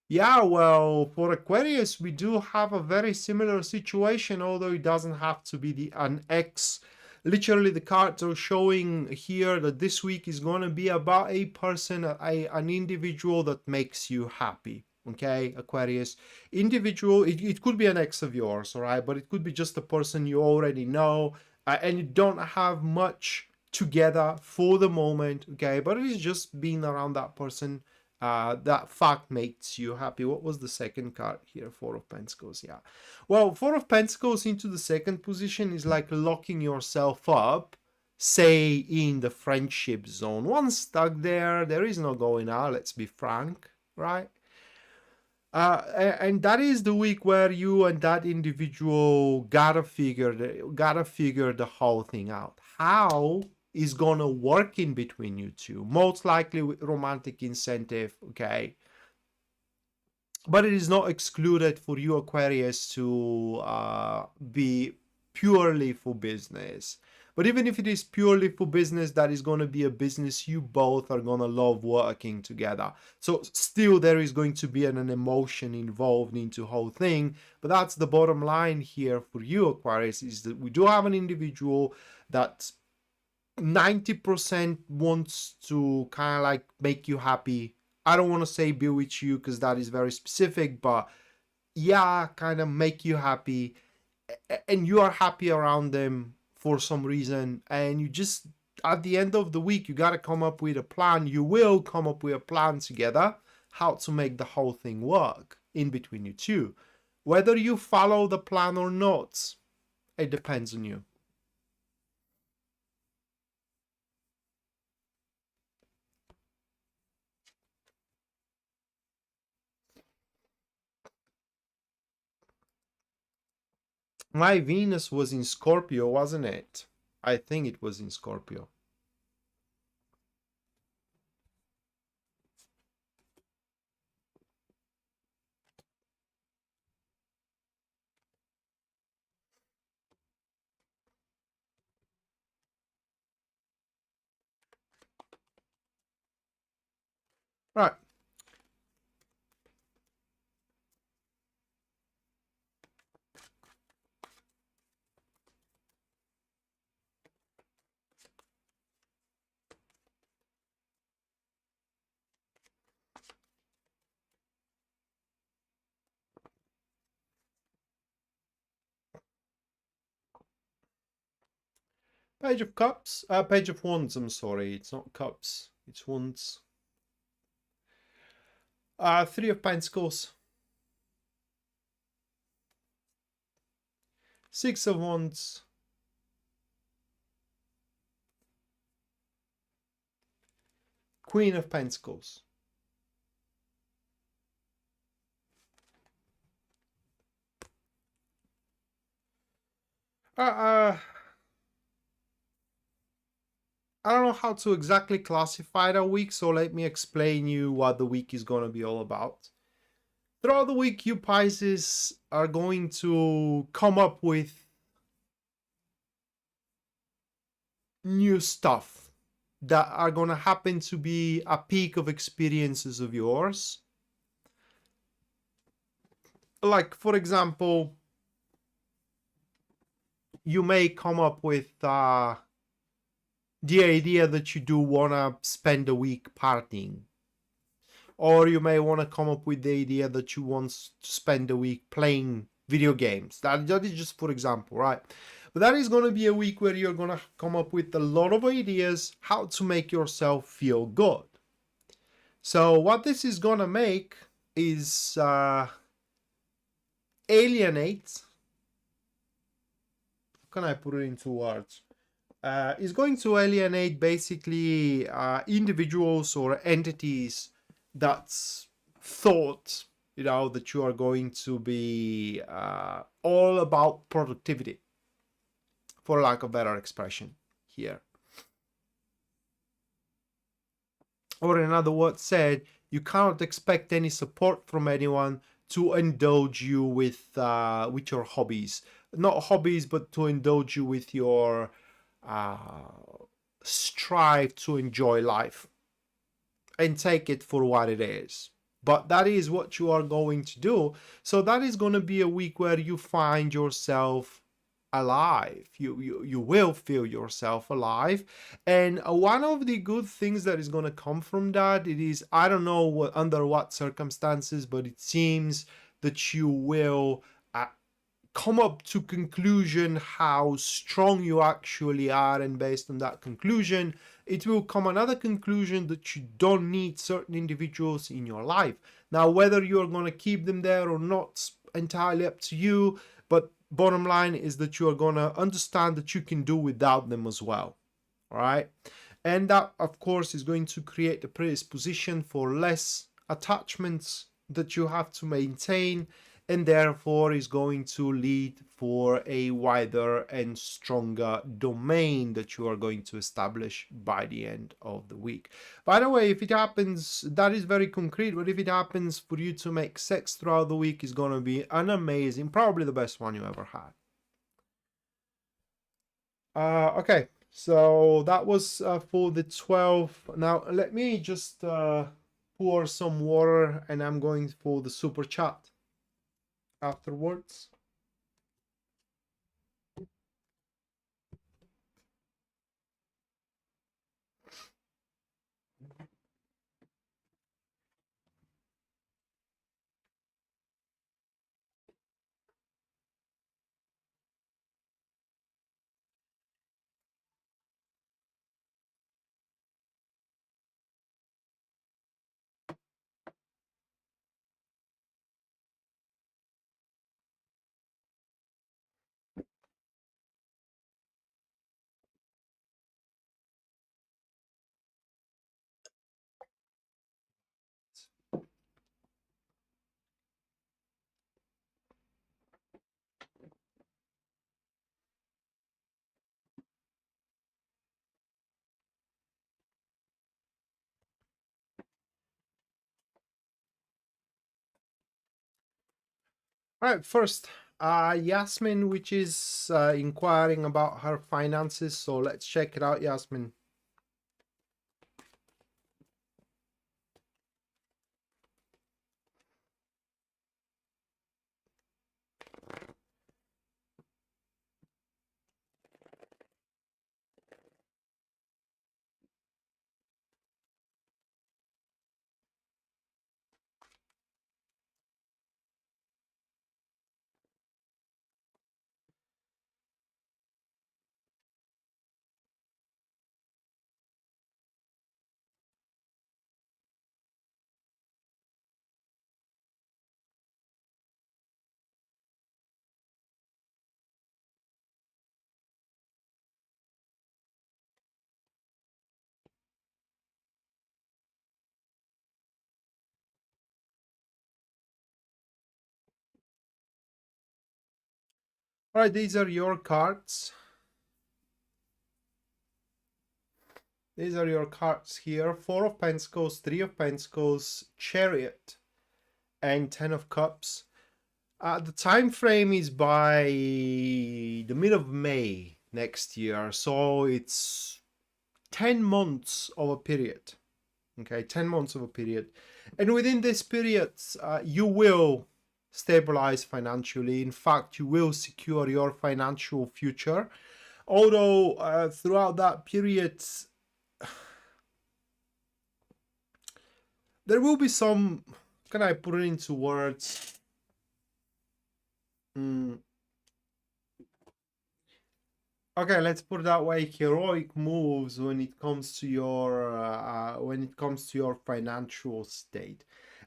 S1: Yeah, well, for Aquarius, we do have a very similar situation, although it doesn't have to be an X. Literally, the cards are showing here that this week is going to be about a person, an individual that makes you happy. Okay, Aquarius. Individual, it could be an ex of yours, all right? But it could be just a person you already know and you don't have much together for the moment, okay? But it is just being around that person, that fact makes you happy. What was the second card here? Four of Pentacles. Yeah, well, Four of Pentacles into the second position is like locking yourself up, say in the friendship zone. Once stuck there is no going out, let's be frank, right? And that is the week where you and that individual gotta figure the whole thing out. How is gonna work in between you two? Most likely with romantic incentive, okay? But it is not excluded for you, Aquarius, to be purely for business. But even if it is purely for business, that is going to be a business you both are going to love working together. So still there is going to be an emotion involved into the whole thing. But that's the bottom line here for you, Aquarius, is that we do have an individual that 90% wants to kind of like make you happy. I don't want to say be with you because that is very specific, but yeah, kind of make you happy, and you are happy around them for some reason, and you just at the end of the week you got to come up with a plan. You will come up with a plan together how to make the whole thing work in between you two. Whether you follow the plan or not, it depends on you. My Venus was in Scorpio, wasn't it? I think it was in Scorpio. Right. Page of Cups. Page of Wands, I'm sorry. It's not Cups. It's Wands. Three of Pentacles. Six of Wands. Queen of Pentacles. I don't know how to exactly classify the week, so let me explain you what the week is going to be all about. Throughout the week, you Pisces are going to come up with new stuff that are going to happen to be a peak of experiences of yours. like, for example, you may come up with the idea that you do want to spend a week partying. Or you may want to come up with the idea that you want to spend a week playing video games. That is just for example, right? But that is going to be a week where you're going to come up with a lot of ideas how to make yourself feel good. So what this is going to make is alienate. How can I put it into words? Is going to alienate basically individuals or entities that's thought, you know, that you are going to be all about productivity, for lack of better expression here. Or in other words said, you cannot expect any support from anyone to indulge you with your hobbies. Not hobbies, but to indulge you with your strive to enjoy life and take it for what it is. But that is what you are going to do. So that is going to be a week where you find yourself alive. You will feel yourself alive. And one of the good things that is going to come from that, it is, I don't know under what circumstances, but it seems that you will come up to conclusion how strong you actually are, and based on that conclusion it will come another conclusion that you don't need certain individuals in your life. Now whether you're going to keep them there or not, entirely up to you, but bottom line is that you are going to understand that you can do without them as well. All right, and that of course is going to create a predisposition for less attachments that you have to maintain, and therefore is going to lead for a wider and stronger domain that you are going to establish by the end of the week. By the way, if it happens, that is very concrete, but if it happens for you to make sex throughout the week, is going to be an amazing, probably the best one you ever had. Okay, so that was for the 12. Now let me just pour some water, and I'm going for the super chat afterwards. All right, first, Yasmin, which is inquiring about her finances. So let's check it out, Yasmin. All right, these are your cards. These are your cards here. 4 of Pentacles, 3 of Pentacles, Chariot, and 10 of Cups. The time frame is by the mid of May next year. So it's 10 months of a period. Okay, 10 months of a period. And within this period, you will stabilize financially. In fact, you will secure your financial future. Although throughout that period, there will be some, can I put it into words? Okay, let's put it that way. Heroic moves when it comes to your financial state.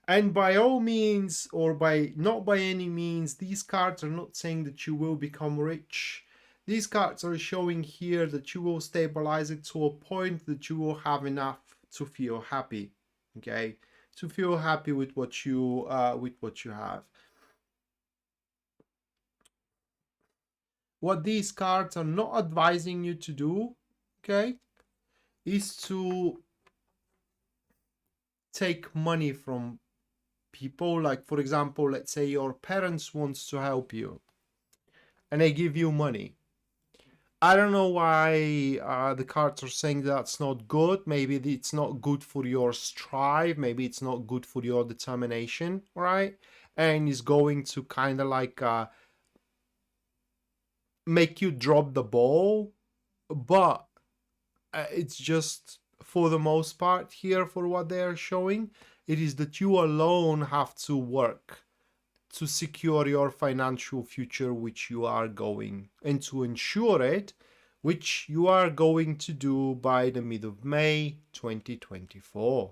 S1: And by all means, or by not by any means, these cards are not saying that you will become rich. These cards are showing here that you will stabilize it to a point that you will have enough to feel happy. Okay, to feel happy with what you have. What these cards are not advising you to do, okay, is to take money from people. Like, for example, let's say your parents wants to help you and they give you money. I don't know why the cards are saying that's not good. Maybe it's not good for your strive. Maybe it's not good for your determination, right? And it's going to kind of like make you drop the ball. But it's just, for the most part here, for what they are showing, it is that you alone have to work to secure your financial future, which you are going, and to ensure it, which you are going to do by the mid of May 2024.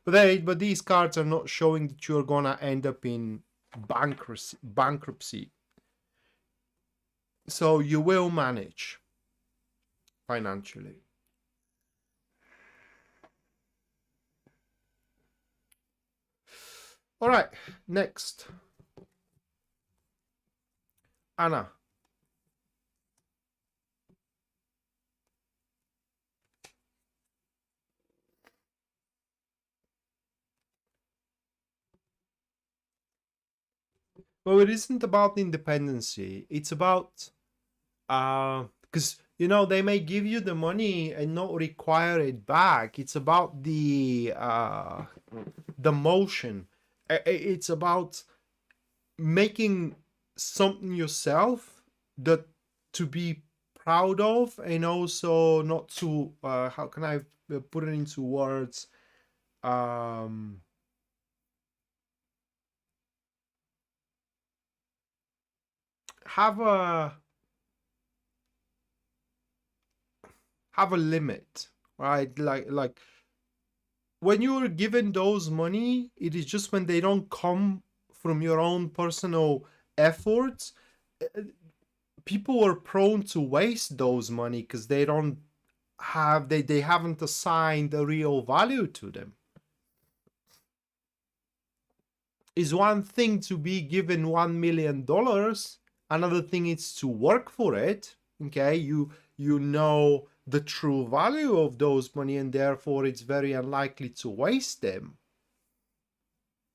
S1: But these cards are not showing that you're gonna end up in bankruptcy. So you will manage financially. All right, next. Anna. Well, it isn't about independency. It's about, because, you know, they may give you the money and not require it back. It's about the motion. It's about making something yourself that to be proud of, and also not to how can I put it into words, have a limit, right? Like when you're given those money, it is just when they don't come from your own personal efforts, people are prone to waste those money because they don't have, they haven't assigned a real value to them. Is one thing to be given $1 million, another thing is to work for it. Okay, you know the true value of those money, and therefore it's very unlikely to waste them.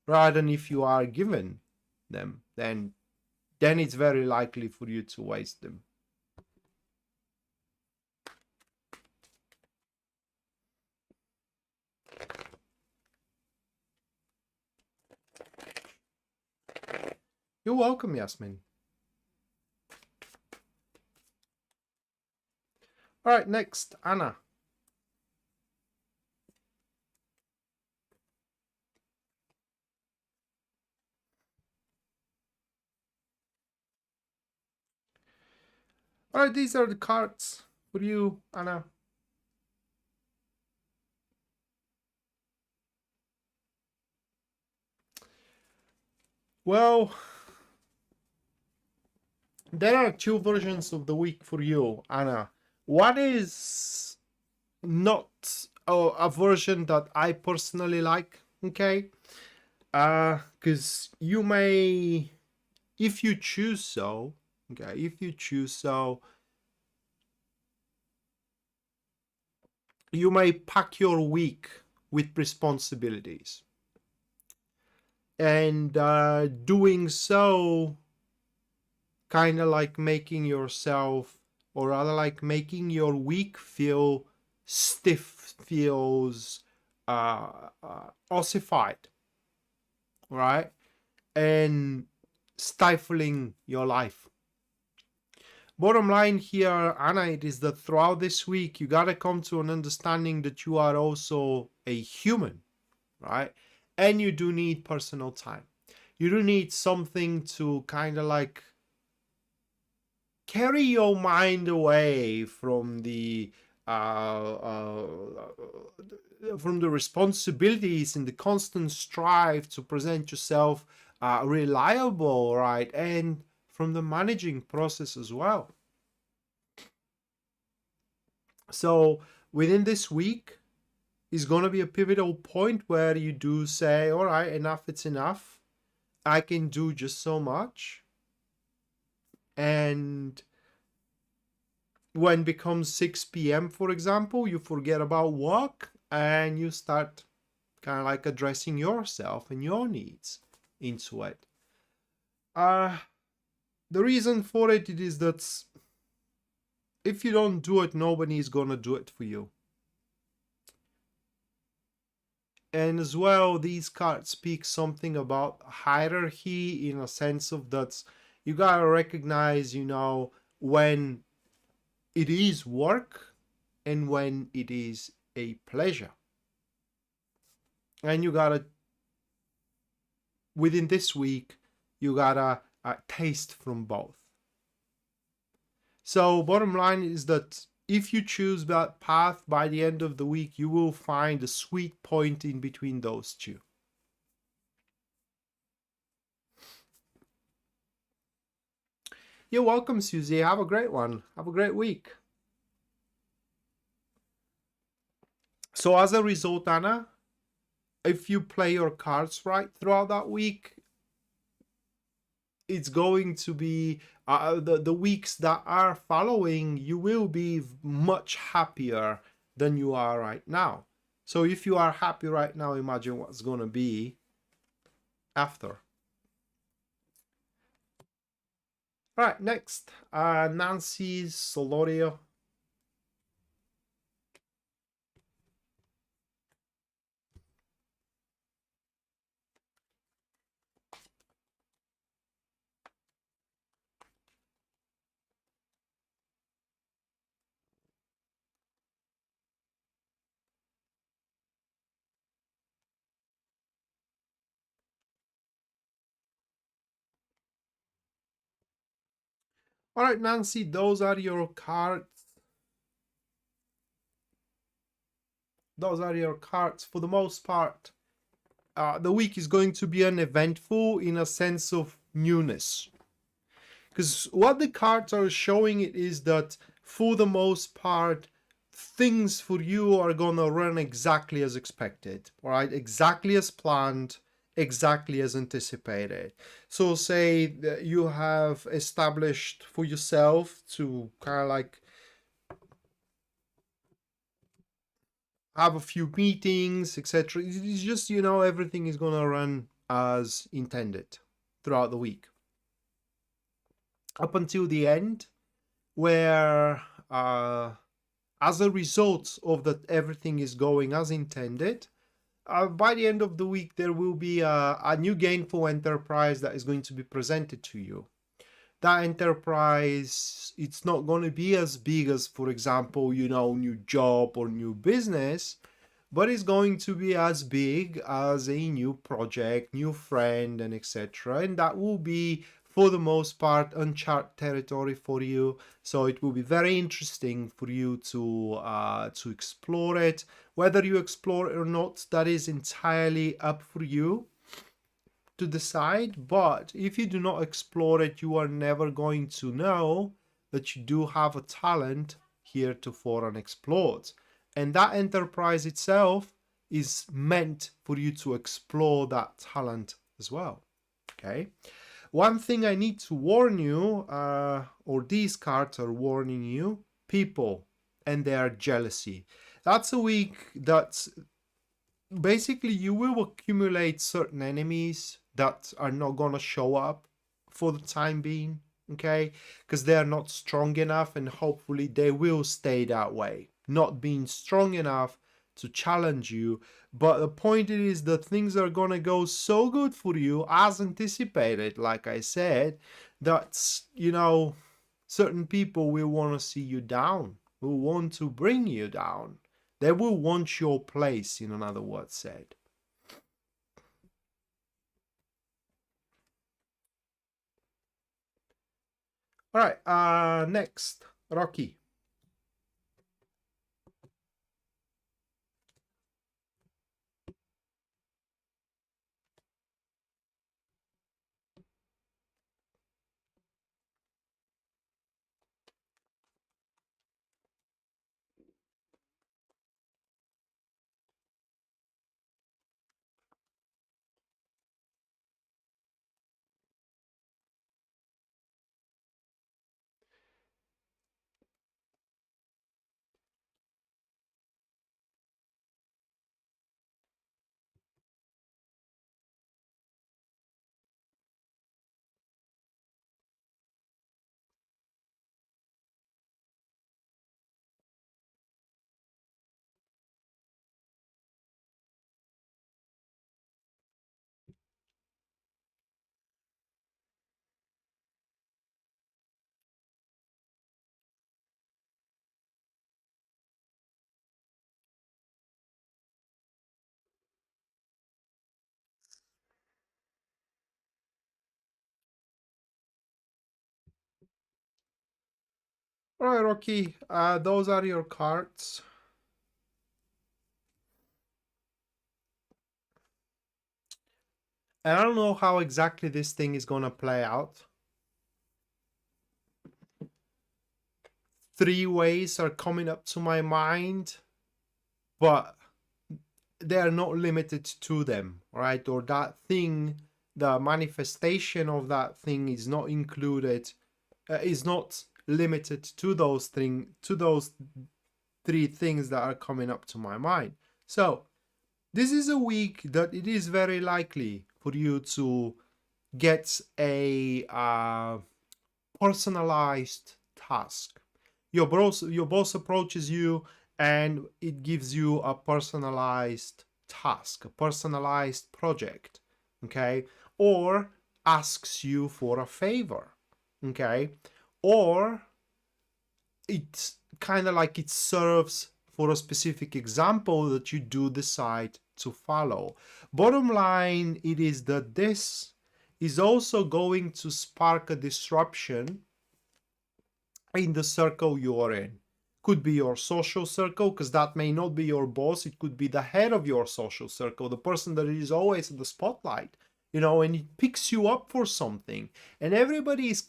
S1: Rather than if you are given them, then it's very likely for you to waste them. You're welcome, Yasmin. All right, next, Anna. All right, these are the cards for you, Anna. Well, there are two versions of the week for you, Anna. One is not a version that I personally like, okay? Because you may, if you choose so, okay, if you choose so, you may pack your week with responsibilities. And doing so, kind of like making yourself, or rather like making your week feel stiff, feels ossified, right? and stifling your life. Bottom line here, Anna, it is that throughout this week, you got to come to an understanding that you are also a human, right? And you do need personal time. You do need something to kind of like carry your mind away from the responsibilities and the constant strive to present yourself reliable, right? And from the managing process as well. So within this week is going to be a pivotal point where you do say, all right, enough, it's enough. I can do just so much. And when it becomes 6 p.m., for example, you forget about work and you start kind of like addressing yourself and your needs into it. The reason for it is that if you don't do it, nobody is going to do it for you. And as well, these cards speak something about hierarchy in a sense of that you got to recognize, you know, when it is work and when it is a pleasure. And you got to, within this week, you got to taste from both. So bottom line is that if you choose that path, by the end of the week, you will find a sweet point in between those two. You're welcome, Susie. Have a great one. Have a great week. So as a result, Anna, if you play your cards right throughout that week, it's going to be the weeks that are following, you will be much happier than you are right now. So if you are happy right now, imagine what's going to be after. All right, next, Nancy Solorio. All right, Nancy, those are your cards. Those are your cards for the most part. The week is going to be uneventful in a sense of newness. Because what the cards are showing it is that for the most part, things for you are going to run exactly as expected, all right? Exactly as planned, exactly as anticipated. So say that you have established for yourself to kind of like have a few meetings, etc. It's just, you know, everything is going to run as intended throughout the week. Up until the end, where as a result of that everything is going as intended, by the end of the week, there will be a new gainful enterprise that is going to be presented to you. That enterprise, it's not going to be as big as, for example, you know, new job or new business, but it's going to be as big as a new project, new friend, and etc. And that will be, for the most part, uncharted territory for you. So it will be very interesting for you to explore it. Whether you explore it or not, that is entirely up for you to decide. But if you do not explore it, you are never going to know that you do have a talent heretofore unexplored. And that enterprise itself is meant for you to explore that talent as well. Okay. One thing I need to warn you, or these cards are warning you, people and their jealousy. That's a week that's basically you will accumulate certain enemies that are not going to show up for the time being, okay? Because they're not strong enough, and hopefully they will stay that way. Not being strong enough to challenge you. But the point is that things are gonna go so good for you as anticipated, like I said, that, you know, certain people will want to see you down, will want to bring you down. They will want your place, in another word said. All right, next, Rocky. All right, Rocky, those are your cards. And I don't know how exactly this thing is gonna play out. 3 ways are coming up to my mind, but they are not limited to them, right? Or that thing, the manifestation of that thing is not included, is not limited to those 3 things that are coming up to my mind. So this is a week that it is very likely for you to get a personalized task. Your boss approaches you and it gives you a personalized task, a personalized project, okay? Or asks you for a favor, okay? Or it's kind of like it serves for a specific example that you do decide to follow. Bottom line, it is that this is also going to spark a disruption in the circle you are in. Could be your social circle, because that may not be your boss. It could be the head of your social circle, the person that is always in the spotlight, you know, and it picks you up for something. And everybody is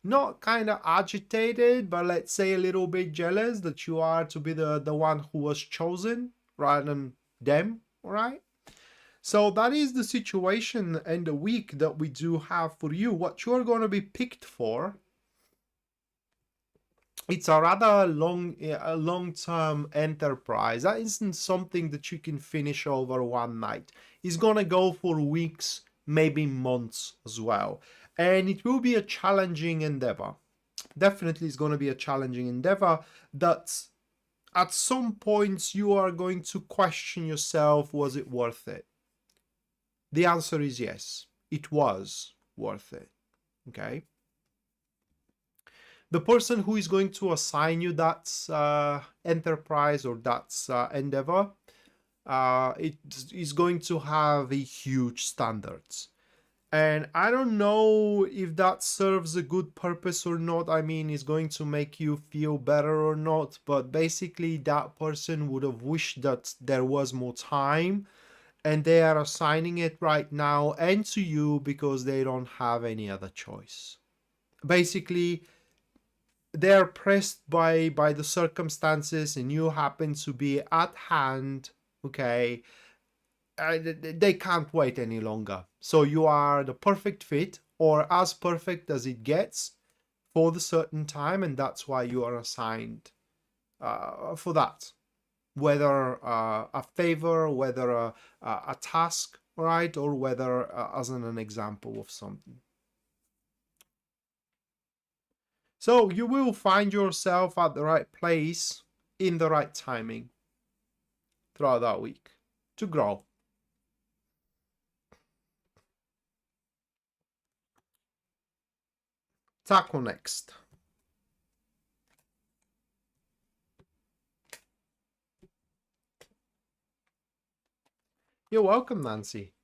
S1: not kind of agitated, but let's say a little bit jealous that you are to be the one who was chosen rather than them, all right? So that is the situation and the week that we do have for you. What you are going to be picked for, it's a rather long-term enterprise. That isn't something that you can finish over one night. It's gonna go for weeks, maybe months as well. And it will be a challenging endeavor. Definitely it's gonna be a challenging endeavor that at some points you are going to question yourself, was it worth it? The answer is yes, it was worth it, okay? The person who is going to assign you that enterprise or that endeavor, it is going to have a huge standards. And I don't know if that serves a good purpose or not. I mean, it's going to make you feel better or not, but basically that person would have wished that there was more time, and they are assigning it right now and to you because they don't have any other choice. Basically, they're pressed by the circumstances and you happen to be at hand, okay? They can't wait any longer, so you are the perfect fit, or as perfect as it gets for the certain time, and that's why you are assigned for that, whether a favor, whether a task, right, or whether as an example of something. So you will find yourself at the right place in the right timing. throughout that week to grow. Taco next. You're welcome, Nancy.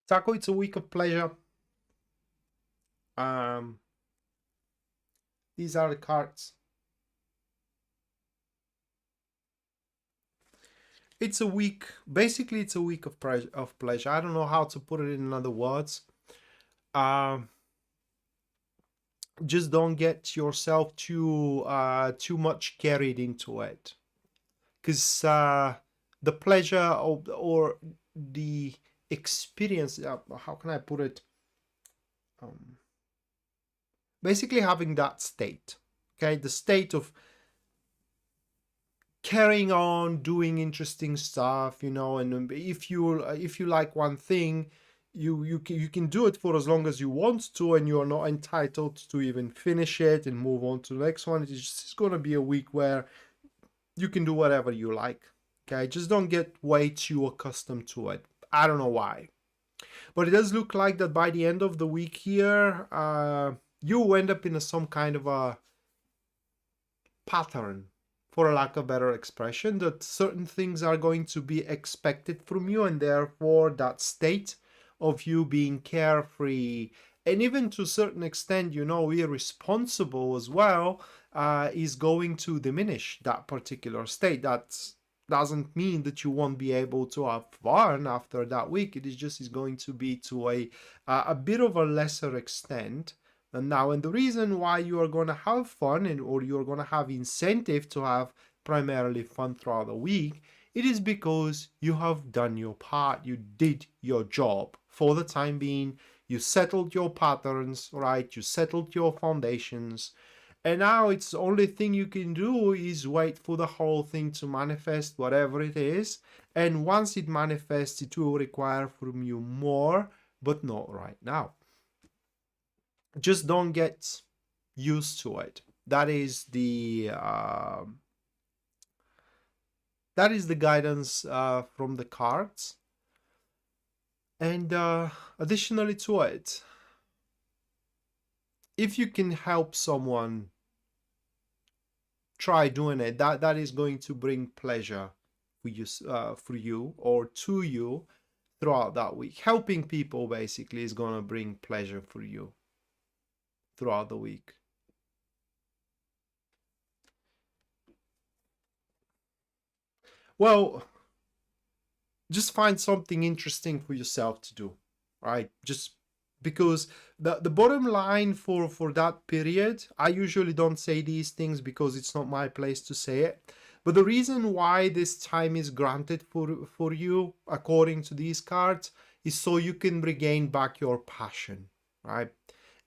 S1: Taco, it's a week of pleasure. These are the cards. It's a week, basically it's a week of pleasure. I don't know how to put it in other words. Just don't get yourself too much carried into it, because the pleasure or the experience, how can I put it, basically having that state, okay, the state of carrying on doing interesting stuff, you know, and if you like one thing, you can do it for as long as you want to, and you're not entitled to even finish it and move on to the next one. It's going to be a week where you can do whatever you like, okay? Just don't get way too accustomed to it. I don't know why, but it does look like that by the end of the week here, you end up in some kind of a pattern, for a lack of better expression, that certain things are going to be expected from you, and therefore that state of you being carefree and even to a certain extent, you know, irresponsible as well, is going to diminish that particular state. That doesn't mean that you won't be able to have fun after that week. It is going to be to a bit of a lesser extent. And now, and the reason why you are going to have fun or you're going to have incentive to have primarily fun throughout the week, it is because you have done your part. You did your job for the time being. You settled your patterns, right? You settled your foundations. And now it's the only thing you can do is wait for the whole thing to manifest, whatever it is. And once it manifests, it will require from you more, but not right now. Just don't get used to it. That is the guidance from the cards. And additionally to it, if you can help someone, try doing it. That is going to bring pleasure for you or to you throughout that week. Helping people basically is going to bring pleasure for you throughout the week. Well, just find something interesting for yourself to do, right? Just because the bottom line for that period, I usually don't say these things because it's not my place to say it, but the reason why this time is granted for you according to these cards is so you can regain back your passion, right?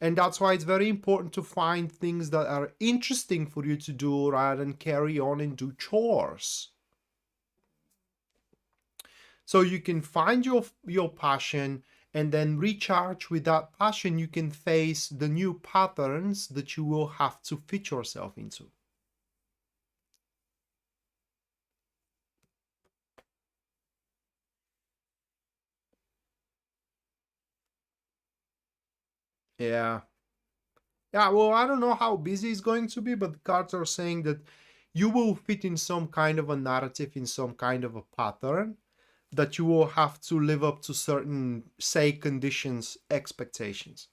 S1: And that's why it's very important to find things that are interesting for you to do rather than carry on and do chores. So you can find your passion and then recharge with that passion. You can face the new patterns that you will have to fit yourself into. Yeah. Yeah, well, I don't know how busy it's going to be, but the cards are saying that you will fit in some kind of a narrative, in some kind of a pattern. that you will have to live up to certain, say, conditions, expectations.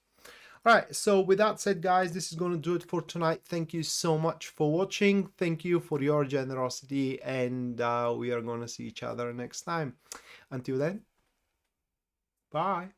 S1: All right, so with that said, guys, this is going to do it for tonight. Thank you so much for watching. Thank you for your generosity, and we are going to see each other next time. Until then, bye.